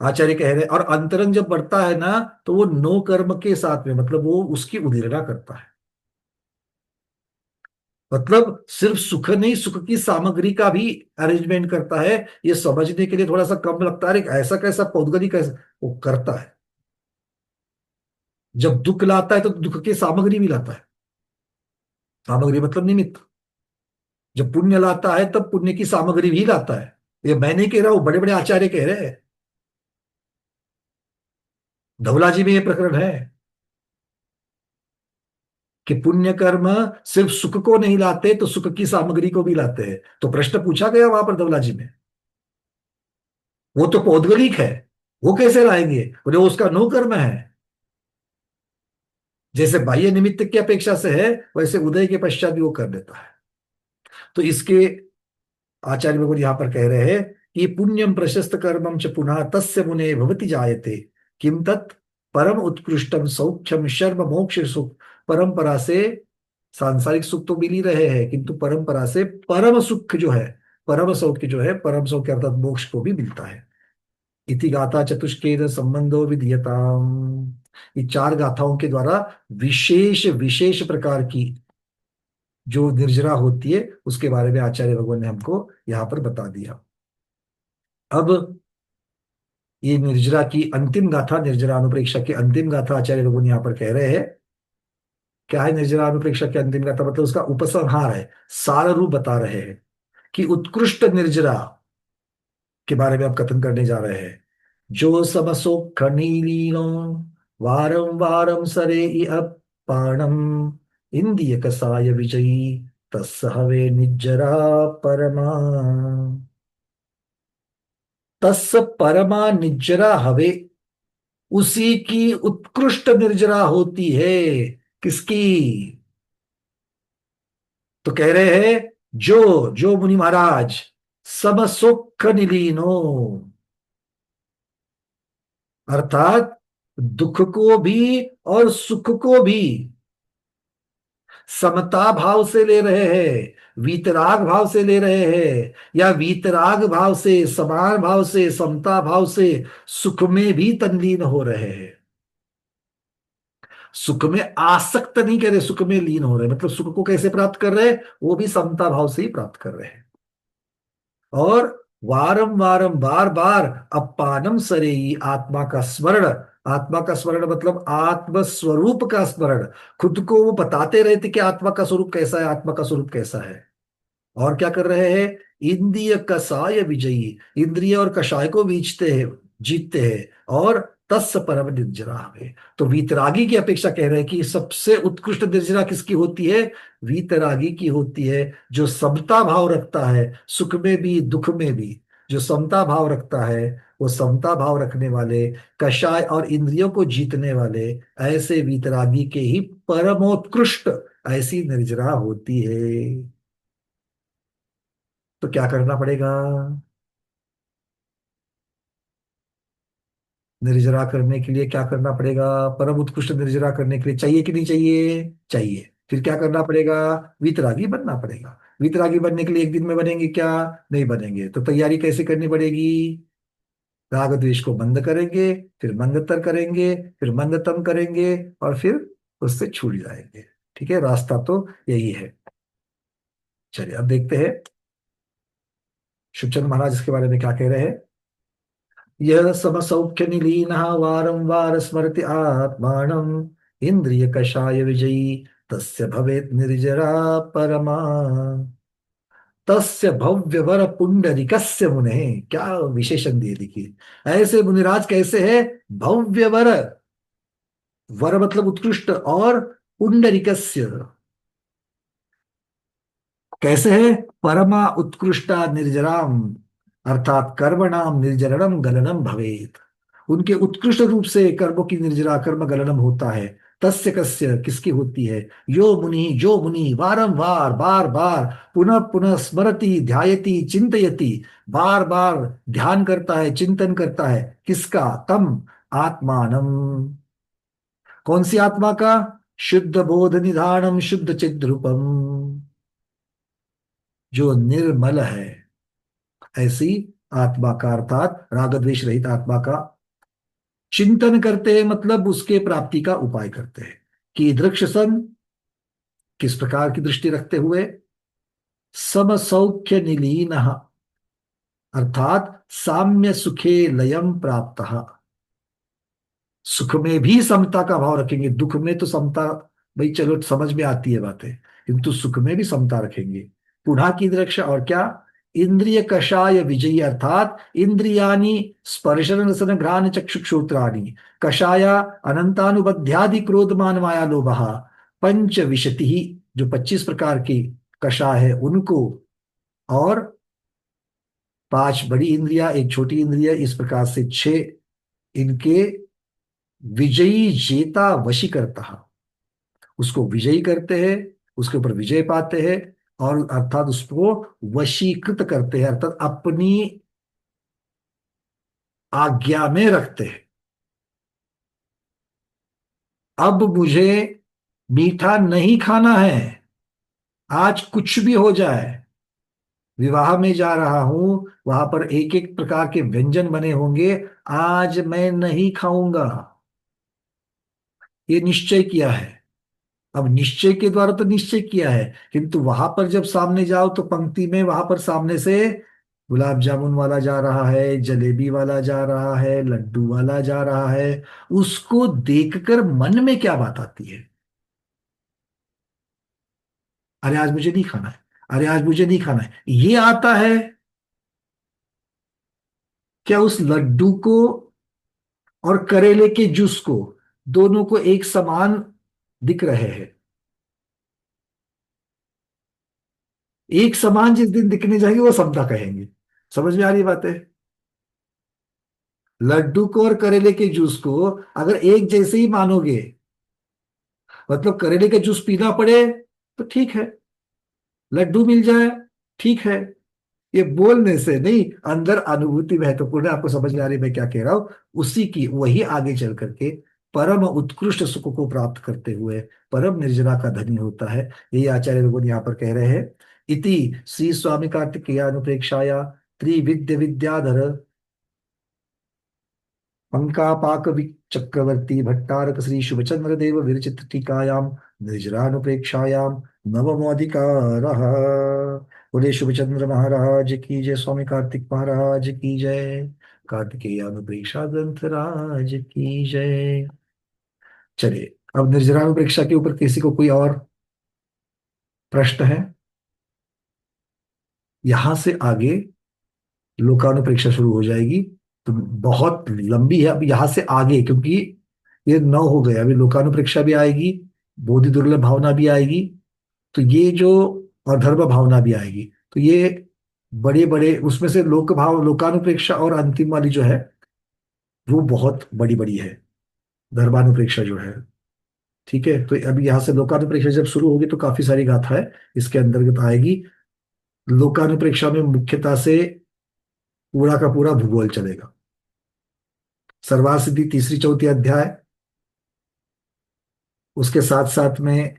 आचार्य कह रहे हैं, और अंतरंग जब बढ़ता है ना, तो वो नो कर्म के साथ में, मतलब वो उसकी उदीरना करता है। मतलब सिर्फ सुख नहीं, सुख की सामग्री का भी अरेंजमेंट करता है। ये समझने के लिए थोड़ा सा कम लगता है, अरे ऐसा कैसा पौद्गलिक कैसा, वो करता है। जब दुख लाता है तो दुख की सामग्री भी लाता है। सामग्री मतलब निमित्त। जब पुण्य लाता है तब पुण्य की सामग्री भी लाता है। ये मैं नहीं कह रहा हूं, बड़े बड़े आचार्य कह रहे हैं। धवला जी में ये प्रकरण है कि पुण्य कर्म सिर्फ सुख को नहीं लाते, तो सुख की सामग्री को भी लाते हैं। तो प्रश्न पूछा गया वहां पर धवला जी में, वो तो पौद्गलिक है, वो कैसे लाएंगे? बोले वो उसका नो कर्म है। जैसे बाह्य निमित्त की अपेक्षा से है, वैसे उदय के पश्चात भी वो कर देता है। तो इसके आचार्य भगवान यहां पर कह रहे हैं कि पुण्यम प्रशस्त कर्मम च पुनः तस्य मुने भवति जायते, किम तत् परम उत्कृष्टम सौख्यम शर्म मोक्ष सुख। परंपरा से सांसारिक सुख तो मिल ही रहे हैं, किंतु परंपरा से परम सुख जो है, परम सौख्य जो है, परम सौख्य अर्थात मोक्ष को भी मिलता है। इति गाथा चतुष्केद संबंधो विधीयताम। ये चार गाथाओं के द्वारा विशेष विशेष प्रकार की जो निर्जरा होती है, उसके बारे में आचार्य भगवान ने हमको यहाँ पर बता दिया। अब ये निर्जरा की अंतिम गाथा, निर्जरा अनुप्रेक्षा की अंतिम गाथा आचार्य भगवान यहाँ पर कह रहे हैं। क्या है निर्जरा अनुप्रेक्षा की अंतिम गाथा? मतलब उसका उपसंहार है, सार रूप बता रहे हैं कि उत्कृष्ट निर्जरा के बारे में आप कथन करने जा रहे हैं। जो समसो खनीलीनो वारं वारं सरे अपाणम इंद्रिय कसाय विजयी तस्स हवे निज्जरा परमा। तस्स परमा निज्जरा हवे, उसी की उत्कृष्ट निर्जरा होती है। किसकी? तो कह रहे हैं जो जो मुनि महाराज सम सुख निलीनो, अर्थात दुख को भी और सुख को भी समता भाव से ले रहे हैं, वीतराग भाव से ले रहे हैं, या वीतराग भाव से, समान भाव से, समता भाव से सुख में भी तल्लीन हो रहे हैं। सुख में आसक्त नहीं कर रहे, सुख में लीन हो रहे हैं। मतलब सुख को कैसे प्राप्त कर रहे हैं? वो भी समता भाव से ही प्राप्त कर रहे हैं। और वारम वारम, बार बार अपानम सरेई, आत्मा का स्मरण। आत्मा का स्मरण मतलब आत्म स्वरूप का स्मरण। खुद को वो बताते रहते कि आत्मा का स्वरूप कैसा है, आत्मा का स्वरूप कैसा है। और क्या कर रहे हैं? इंद्रिय कसाय विजयी, इंद्रिय और कषाय को बीचते हैं, जीतते हैं। और तस् परम निर्जरा है। तो वीतरागी की अपेक्षा कह रहे हैं कि सबसे उत्कृष्ट निर्जरा किसकी होती है? वीतरागी की होती है, जो समता भाव रखता है, सुख में भी दुख में भी। जो समता भाव रखता है, वो समता भाव रखने वाले, कषाय और इंद्रियों को जीतने वाले, ऐसे वीतरागी के ही परमोत्कृष्ट ऐसी निर्जरा होती है। तो क्या करना पड़ेगा? निर्जरा करने के लिए क्या करना पड़ेगा? परम उत्कृष्ट निर्जरा करने के लिए चाहिए कि नहीं चाहिए? चाहिए। फिर क्या करना पड़ेगा? वितरागी बनना पड़ेगा। वितरागी बनने के लिए एक दिन में बनेंगे क्या? नहीं बनेंगे। तो तैयारी कैसे करनी पड़ेगी? राग द्वेष को बंद करेंगे, फिर मंदतर करेंगे, फिर मंदतम करेंगे, और फिर उससे छूट जाएंगे। ठीक है, रास्ता तो यही है। चलिए अब देखते हैं शुभचंद महाराज इसके बारे में क्या कह रहे हैं। यह समसौख्य निलीन वारं वार स्मरति आत्मानम इंद्रिय कषाय विजयी तस्य भवेत् निर्जरा परमा। तस्य भव्य वर पुंडरीकस्य मुने, क्या विशेषण दिए देखिए। ऐसे मुनिराज कैसे है? भव्य वर, वर मतलब उत्कृष्ट, और पुंडरीकस्य कैसे है? परमा उत्कृष्टा निर्जराम, अर्थात कर्मणाम निर्जरणम गलनम भवेत। उनके उत्कृष्ट रूप से कर्मों की निर्जरा, कर्म गलनम होता है। तस्य कस्य, किसकी होती है? यो मुनि, जो मुनि बारंबार, बार बार, पुनः पुनः स्मरति ध्यायति चिंतयति, बार बार ध्यान करता है, चिंतन करता है। किसका? तम आत्मानम, कौन सी आत्मा का? शुद्ध बोध निधानम शुद्ध चिद्रूपम, जो निर्मल है, ऐसी आत्मा का, अर्थात राग द्वेष रहित आत्मा का चिंतन करते हैं मतलब उसके प्राप्ति का उपाय करते हैं। कीदृक्ष सन, किस प्रकार की दृष्टि रखते हुए, सम सौख्य निलीन, अर्थात साम्य सुखे लयम प्राप्त, सुख में भी समता का भाव रखेंगे। दुख में तो समता, भाई चलो समझ में आती है बातें, किंतु सुख में भी समता रखेंगे। पुनः की दृक्षा और क्या, इंद्रिय कषाय विजयी, अर्थात इंद्रियानी स्पर्शन रसन घ्राण चक्षुश्रोत्राणि, कषाया अनंतानुबध्यादि क्रोधमान माया लोभः, पंच विशति, जो 25 प्रकार की कषाय है उनको, और 5 बड़ी इंद्रिया, एक छोटी इंद्रिया, इस प्रकार से 6 इनके विजयी जेता वशी करता, उसको विजयी करते हैं, उसके ऊपर विजय पाते हैं, और अर्थात उसको वशीकृत करते हैं, अर्थात अपनी आज्ञा में रखते हैं। अब मुझे मीठा नहीं खाना है, आज कुछ भी हो जाए, विवाह में जा रहा हूं, वहां पर एक एक प्रकार के व्यंजन बने होंगे, आज मैं नहीं खाऊंगा, ये निश्चय किया है। अब निश्चय के द्वारा तो निश्चय किया है, किंतु वहां पर जब सामने जाओ तो पंक्ति में वहां पर सामने से गुलाब जामुन वाला जा रहा है, जलेबी वाला जा रहा है, लड्डू वाला जा रहा है, उसको देखकर मन में क्या बात आती है, अरे आज मुझे नहीं खाना है, अरे आज मुझे नहीं खाना है, ये आता है। क्या उस लड्डू को और करेले के जूस को, दोनों को एक समान दिख रहे हैं? एक समान जिस दिन दिखने जाएंगे वो समता कहेंगे। समझ में आ रही बात है? लड्डू को और करेले के जूस को अगर एक जैसे ही मानोगे, मतलब करेले का जूस पीना पड़े तो ठीक है, लड्डू मिल जाए ठीक है, ये बोलने से नहीं, अंदर अनुभूति महत्वपूर्ण है। आपको समझ में आ रही है मैं क्या कह रहा हूं? उसी की वही आगे चल करके परम उत्कृष्ट सुख को प्राप्त करते हुए परम निर्जरा का धनी होता है। यही आचार्य लोगों यहाँ पर कह रहे हैं। इति श्री स्वामी कार्तिकेय अनुप्रेक्षाया त्रिविद्य विद्याधर पंकापाक चक्रवर्ती भट्टारक श्री शुभचंद्र देव विरचित टीकायाम निर्जरानुप्रेक्षायाम नवमोऽधिकारः। बोले शुभचंद्र महाराज की जय, स्वामी कार्तिक महाराज की जय, कार्तिकेय अनुप्रेक्षा ग्रंथ राज की जय। चलिए, अब निर्जरानुप्रेक्षा के ऊपर किसी को कोई और प्रश्न है? यहां से आगे लोकानुप्रेक्षा शुरू हो जाएगी, तो बहुत लंबी है अब यहां से आगे, क्योंकि ये 9 हो गए, अभी लोकानुप्रेक्षा भी आएगी, बोधि दुर्लभ भावना भी आएगी, तो ये जो, और धर्म भावना भी आएगी, तो ये बड़े बड़े, उसमें से लोक भाव, लोकानुप्रेक्षा और अंतिम वाली जो है वो बहुत बड़ी बड़ी है, धर्मानुप्रेक्षा जो है। ठीक है, तो अभी यहां से लोकानुप्रेक्षा जब शुरू होगी तो काफी सारी गाथाएं इसके अंतर्गत आएगी। लोकानुप्रेक्षा में मुख्यता से पूरा का पूरा भूगोल चलेगा। सर्वार सिद्धि तीसरी चौथी अध्याय, उसके साथ साथ में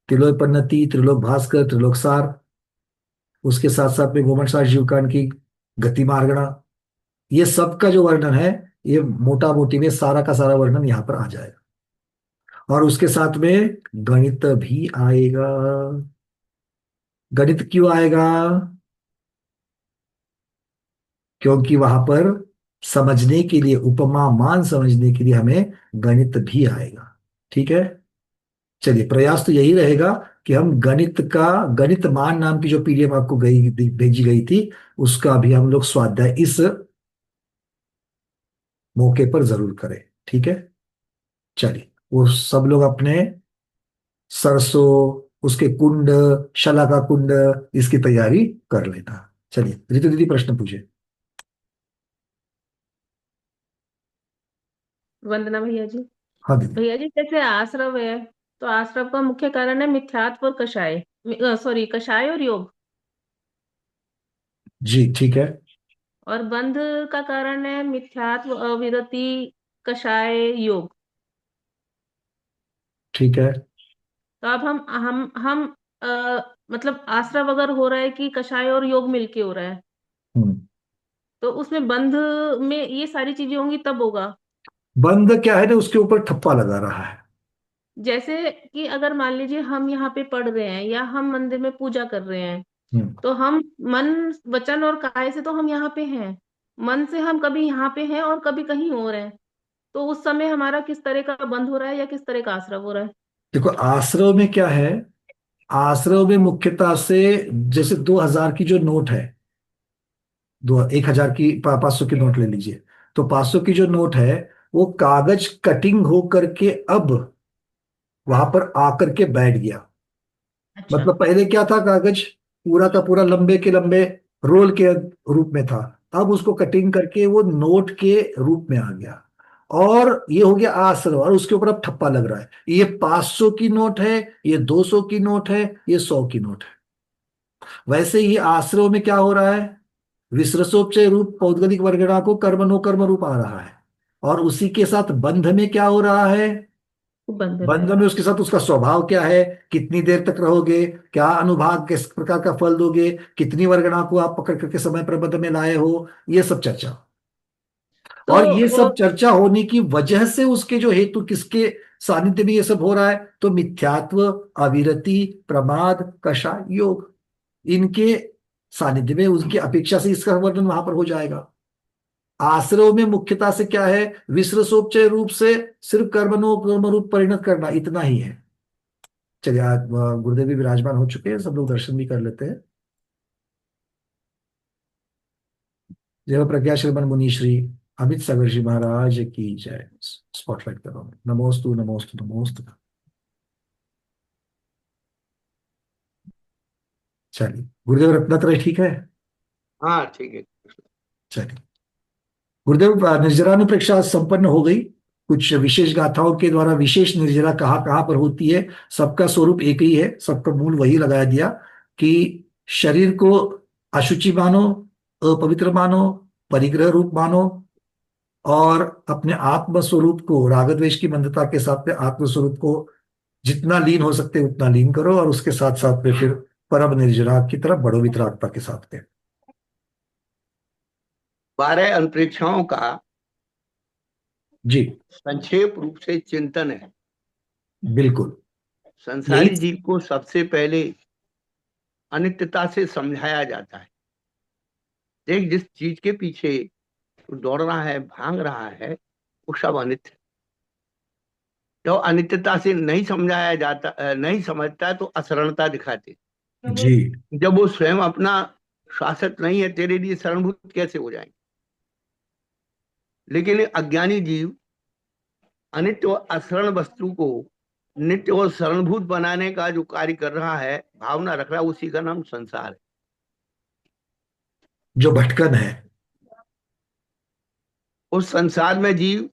तिलोपन्नति, त्रिलोक भास्कर, त्रिलोक सार, उसके साथ साथ में गोमट सार जीवकांड की गति मार्गणा, ये सब का जो वर्णन है, ये मोटा मोटी में सारा का सारा वर्णन यहाँ पर आ जाएगा। और उसके साथ में गणित भी आएगा। गणित क्यों आएगा? क्योंकि वहां पर समझने के लिए, उपमा मान समझने के लिए हमें गणित भी आएगा। ठीक है, चलिए, प्रयास तो यही रहेगा कि हम गणित का, गणित मान नाम की जो पीडीएफ आपको भेजी गई थी, उसका भी हम लोग स्वाध्याय इस मौके पर जरूर करें। ठीक है, चलिए, वो सब लोग अपने सरसों, उसके कुंड, शला का कुंड, इसकी तैयारी कर लेना। चलिए रितु दीदी प्रश्न पूछे। वंदना भैया जी। हाँ दीदी। भैया जी, जैसे आश्रव है, तो आश्रव का मुख्य कारण है मिथ्यात्व और कषाय, सॉरी, कषाय और योग। जी ठीक है। और बंध का कारण है मिथ्यात्व, अविरति, कषाय, योग। ठीक है। तो अब हम मतलब आश्रव अगर हो रहा है कि कषाय और योग मिलके हो रहा है, हम्म। तो उसमें बंध में ये सारी चीजें होंगी तब होगा। बंध क्या है ना, उसके ऊपर ठप्पा लगा रहा है। जैसे कि अगर मान लीजिए हम यहाँ पे पढ़ रहे हैं या हम मंदिर में पूजा कर रहे हैं, हम्म। तो हम मन वचन और काय से तो हम यहाँ पे हैं, मन से हम कभी यहाँ पे हैं और कभी कहीं और हैं। तो उस समय हमारा किस तरह का बंध हो रहा है या किस तरह का आश्रय हो रहा है? देखो आश्रव में क्या है, आश्रव में मुख्यतः से, जैसे 2000 की जो नोट है, दो 1000 की 500 की नोट ले लीजिए। तो 500 की जो नोट है, वो कागज कटिंग हो करके अब वहां पर आकर के बैठ गया। अच्छा। मतलब पहले क्या था, कागज पूरा का पूरा लंबे के लंबे रोल के रूप में था। अब उसको कटिंग करके वो नोट के रूप में आ गया, और ये हो गया आश्रव, और उसके ऊपर अब ठप्पा लग रहा है। ये 500 की नोट है, ये 200 की नोट है, ये 100 की नोट है। वैसे ही आश्रव में क्या हो रहा है, विसर्जोपचय रूप पौद्गलिक वर्गणा को कर्मणो कर्म रूप आ रहा है। और उसी के साथ बंध में क्या हो रहा है, बंध बंध रहेगा। में उसके साथ उसका स्वभाव क्या है, कितनी देर तक रहोगे, क्या अनुभाग किस प्रकार का फल दोगे, कितनी वर्गणा को आप पकड़ करके समय प्रबंध में लाए हो, ये सब चर्चा। तो और ये सब चर्चा होने की वजह से उसके जो हेतु किसके सानिध्य में ये सब हो रहा है, तो मिथ्यात्व, अविरति, प्रमाद, कषाय योग, इनके सानिध्य में उनकी अपेक्षा से इसका वर्णन वहां पर हो जाएगा। आश्रव में मुख्यता से क्या है, विसर्जोपचय रूप से सिर्फ कर्मणो कर्म रूप परिणत करना, इतना ही है। चलिए आज गुरुदेव भी विराजमान हो चुके हैं, सब लोग दर्शन भी कर लेते हैं। जय प्रज्ञा श्रीमन मुनि श्री अमित सागर जी महाराज की जय। स्पॉटलाइट कर रहा हूं। नमोस्तु नमोस्तु नमोस्तु। चलिए, गुरुदेव रत्नात्रय ठीक है। हाँ ठीक है। चलिए, गुरुदेव निर्जरानुप्रेक्षा संपन्न हो गई। कुछ विशेष गाथाओं के द्वारा विशेष निर्जरा कहाँ कहाँ पर होती है, सबका स्वरूप एक ही है, सबका मूल वही लगाया दिया कि शरीर को अशुचि मानो, अपवित्र मानो, परिग्रह रूप मानो, और अपने आत्म स्वरूप को राग द्वेष की मंदता के साथ में आत्म स्वरूप को जितना लीन हो सकते उतना लीन करो, और उसके साथ साथ में फिर परम निर्जरा की तरफ बढ़ो वितरागता के साथ में। 12 अंतरिक्षाओं का जी संक्षेप रूप से चिंतन है। बिल्कुल। यही। संसारी जीव को सबसे पहले अनित्यता से समझाया जाता है। देख, जिस चीज के पीछे तू दौड़ रहा है, भाग रहा है, वो सब अनित्य। जो अनित्यता से नहीं समझाया जाता, नहीं समझता है, तो असरणता दिखाते। जी जब वो स्वयं अपना शासक नहीं है, तेरे लिए शरणभूत कैसे हो जाएंगे? लेकिन अज्ञानी जीव अनित्य और अशरण वस्तु को नित्य और शरणभूत बनाने का जो कार्य कर रहा है, भावना रख रहा है, उसी का नाम संसार है। जो भटकन है। उस संसार में जीव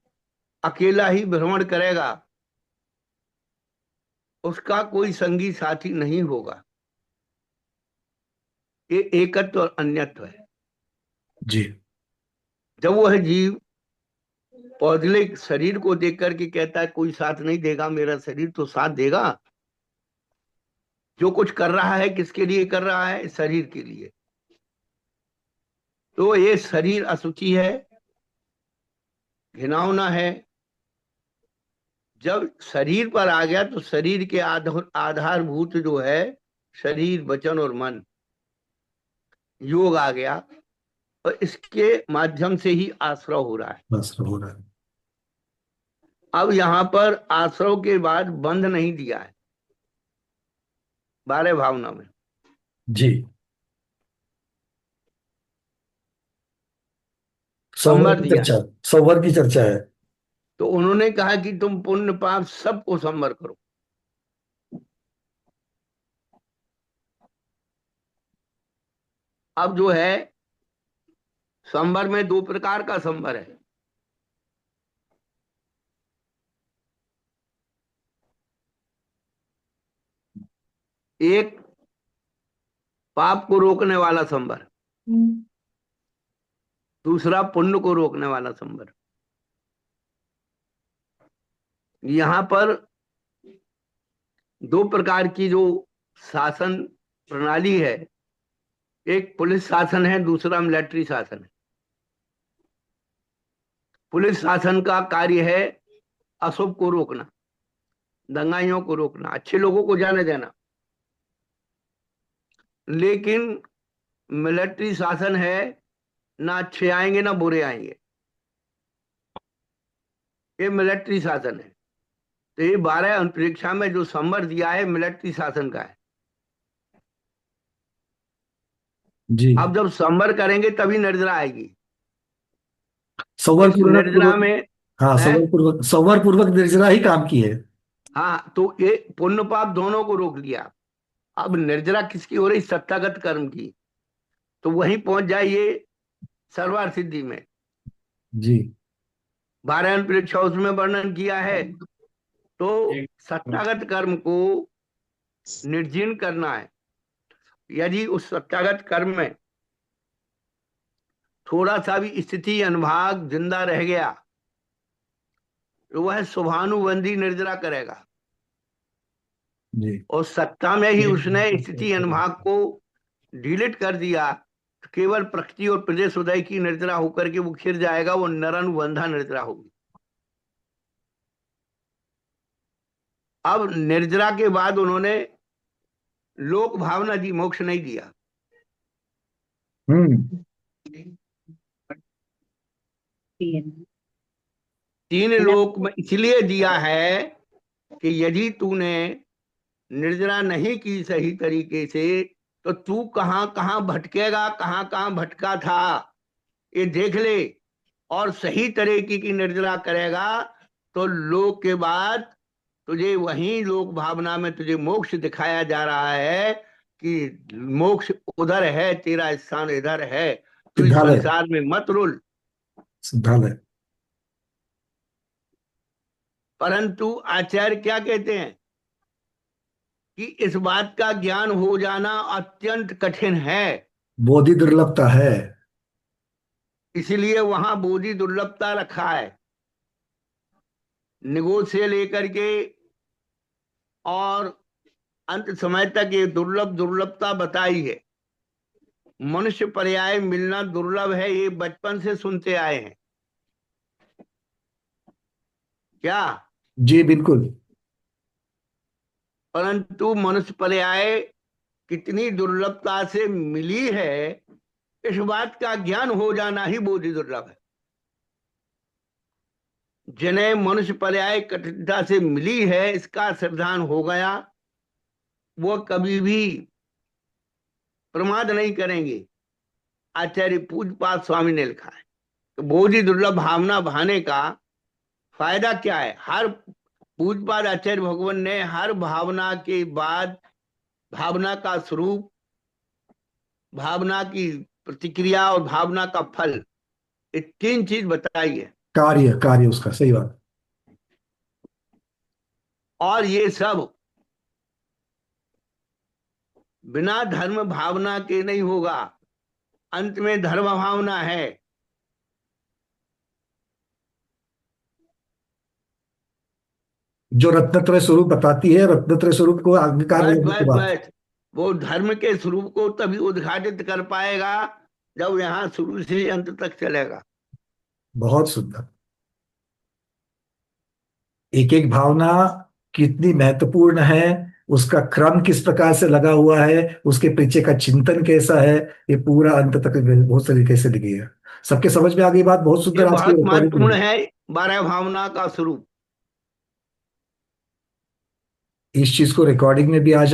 अकेला ही भ्रमण करेगा, उसका कोई संगी साथी नहीं होगा। ये एकत्व और अन्यत्व है। जी जब वह जीव पौधले शरीर को देख करके कहता है कोई साथ नहीं देगा, मेरा शरीर तो साथ देगा। जो कुछ कर रहा है किसके लिए कर रहा है? शरीर के लिए। तो ये शरीर अशुचि है, घिनौना है। जब शरीर पर आ गया तो शरीर के आधारभूत जो है शरीर, वचन और मन, योग आ गया, और इसके माध्यम से ही आश्रव हो रहा है। बस हो रहा है। अब यहां पर आश्रव के बाद बंध नहीं दिया है 12 भावना में। जी संवर संवर की दिया है। चर्चा, संवर की चर्चा है। तो उन्होंने कहा कि तुम पुण्य पाप सबको संवर करो। अब जो है संवर में 2 प्रकार का संवर है। एक पाप को रोकने वाला संवर, दूसरा पुण्य को रोकने वाला संवर। यहां पर 2 प्रकार की जो शासन प्रणाली है, एक पुलिस शासन है, दूसरा मिलिट्री शासन है। पुलिस शासन का कार्य है अशुभ को रोकना, दंगाइयों को रोकना, अच्छे लोगों को जाने देना। लेकिन मिलिट्री शासन है, ना अच्छे आएंगे ना बुरे आएंगे, ये मिलिट्री शासन है। तो ये 12 अंतरिक्षा में जो संवर दिया है मिलिट्री शासन का है। जी। अब जब संवर करेंगे तभी निर्जरा आएगी। संवर इस पूर्वक निर्जरा में हाँ, है, संवर पूर्वक निर्जरा ही काम की है। हाँ, तो ये पुण्य पाप दोनों को रोक लिया। अब निर्जरा किसकी हो रही? सत्तागत कर्म की। तो वहीं पहुंच जाइए सर्वार्थ सिद्धि में। जी। 12 अंतरिक्षा उसमें वर्णन किया है। तो सत्तागत कर्म को निर्जीर्ण करना है। यदि उस सत्तागत कर्म में थोड़ा सा भी स्थिति अनुभाग जिंदा रह गया तो वह शुभानुबंधी निर्जरा करेगा। जी। और सत्ता में ही उसने स्थिति अनुभाग को डिलीट कर दिया तो केवल प्रकृति और प्रदेश उदय की निर्जरा होकर के वो खिर जाएगा, वो नरानुबंधा निर्जरा होगी। अब निर्जरा के बाद उन्होंने लोक भावना दी, मोक्ष नहीं दिया। हम्म। तीन लोक में इसलिए दिया है कि यदि तूने निर्जरा नहीं की सही तरीके से तो तू कहां कहां भटकेगा, कहां कहां भटका था ये देख ले। और सही तरीके की निर्जरा करेगा तो लोक के बाद तुझे वहीं लोक भावना में तुझे मोक्ष दिखाया जा रहा है कि मोक्ष उधर है, तेरा स्थान इधर है, तू इस सिद्धालय। संसार में मत रुल। सिद्धालय। परंतु आचार्य क्या कहते हैं कि इस बात का ज्ञान हो जाना अत्यंत कठिन है। बोधि दुर्लभता है। इसलिए वहां बोधि दुर्लभता रखा है। निगोद से लेकर के और अंत समय तक ये दुर्लभता बताई है। मनुष्य पर्याय मिलना दुर्लभ है, ये बचपन से सुनते आए हैं। क्या? जी बिल्कुल। परंतु मनुष्य पर्याय कितनी दुर्लभता से मिली है, इस बात का ज्ञान हो जाना ही बोधि दुर्लभ है। जिन्हें मनुष्य पर्याय कठिनता से मिली है, इसका श्रद्धान हो गया, वो कभी भी प्रमाद नहीं करेंगे। आचार्य पूज्यपाद स्वामी ने लिखा है तो बोधि दुर्लभ भावना भाने का फायदा क्या है। हर पूज्यपाद आचार्य भगवान ने हर भावना के बाद भावना का स्वरूप, भावना की प्रतिक्रिया और भावना का फल, ये तीन चीज बताई है। कार्य कार्य उसका, सही बात। और ये सब बिना धर्म भावना के नहीं होगा। अंत में धर्म भावना है। जो रत्नत्रय स्वरूप बताती है, रत्नत्रय स्वरूप को अंगीकार बस करने के बस बाद। बस वो धर्म के स्वरूप को तभी उद्घाटित कर पाएगा जब यहाँ शुरू से अंत तक चलेगा। बहुत सुंदर। एक एक भावना कितनी महत्वपूर्ण है, उसका क्रम किस प्रकार से लगा हुआ है, उसके पीछे का चिंतन कैसा है, ये पूरा अंत तक बहुत तरीके से लिखी है। सबके समझ में आ गई बात? बहुत ये सुंदर आज की बहुत रिकॉर्डिंग महत्वपूर्ण हुई। है, 12 भावना का स्वरूप। इस चीज को रिकॉर्डिंग में भी आज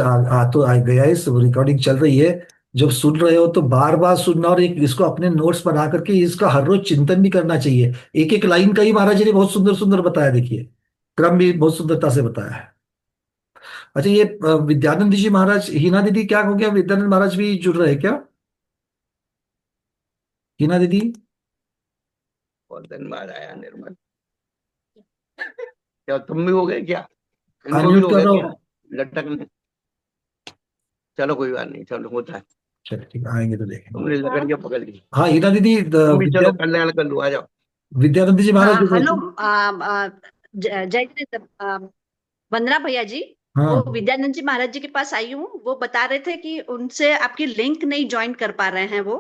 तो आ गया है, सब रिकॉर्डिंग चल रही है। जब सुन रहे हो तो बार बार सुनना और एक इसको अपने नोट्स बना करके इसका हर रोज चिंतन भी करना चाहिए। एक एक लाइन का ही महाराज जी ने बहुत सुंदर सुंदर बताया, देखिए क्रम भी बहुत सुंदरता से बताया है। अच्छा, ये विद्यानंद जी महाराज, हिना दीदी क्या हो गया, विद्यानंद महाराज भी जुड़ रहे हैं क्या? हिना दीदी। बहुत धन्यवाद आया निर्मल। क्या तुम भी हो गए क्या? इनको भी अनम्यूट हो कर गया रहा क्या हूँ। लटकने? चलो कोई बात नहीं, चलो होता है। चलो ठीक, आएंगे तो देखेंगे। तुमने लकड़ के पकड़ ली। हाँ हिना दीदी, तुम भी चलो कल्याण कर लो, आ जाओ। विद्यानंद जी महाराज हाँ जुड़ रहे हेलो, थे। जय वंदना भैया जी। वो हाँ। विद्यानंद जी महाराज जी के पास आई हूँ, वो बता रहे थे कि उनसे आपकी लिंक नहीं ज्वाइन कर पा रहे हैं वो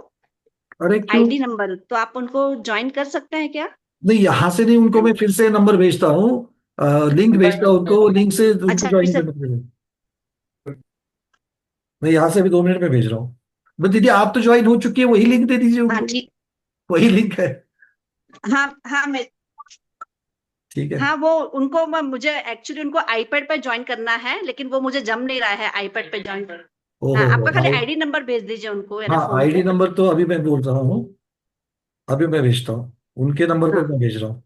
अरे क्यों? आईडी नंबर, तो आप उनको ज्वाइन कर सकते हैं क्या? नहीं, यहां से नहीं, उनको मैं फिर से नंबर भेजता हूँ, लिंक भेजता हूँ उनको, लिंक से उनको अच्छा फिर ज्वाइन से। करना पड़ेगा। मैं यहाँ से अभी 2 मिनट में भेज रहा हूँ। बस दीदी, आप तो ज्वाइन हो चुकी है, वही लिंक दे दीजिए हाँ उनको। ठीक। वही लिंक है। हाँ हाँ मैं। ठीक है। हाँ वो उनको मुझे एक्चुअली उनको आईपैड पे ज्वाइन करना है, लेकिन वो मुझे जम नहीं रहा है आईपैड पे ज्वाइन। हाँ ओहो, आपका खाली आई, आईडी नंबर भेज दीजिए उनको, है ना, हाँ, फोन आईडी पे। नंबर तो अभी मैं बोल रहा हूँ, अभी मैं भेजता हूँ, उनके नंबर पे हाँ मैं भेज रहा हूँ।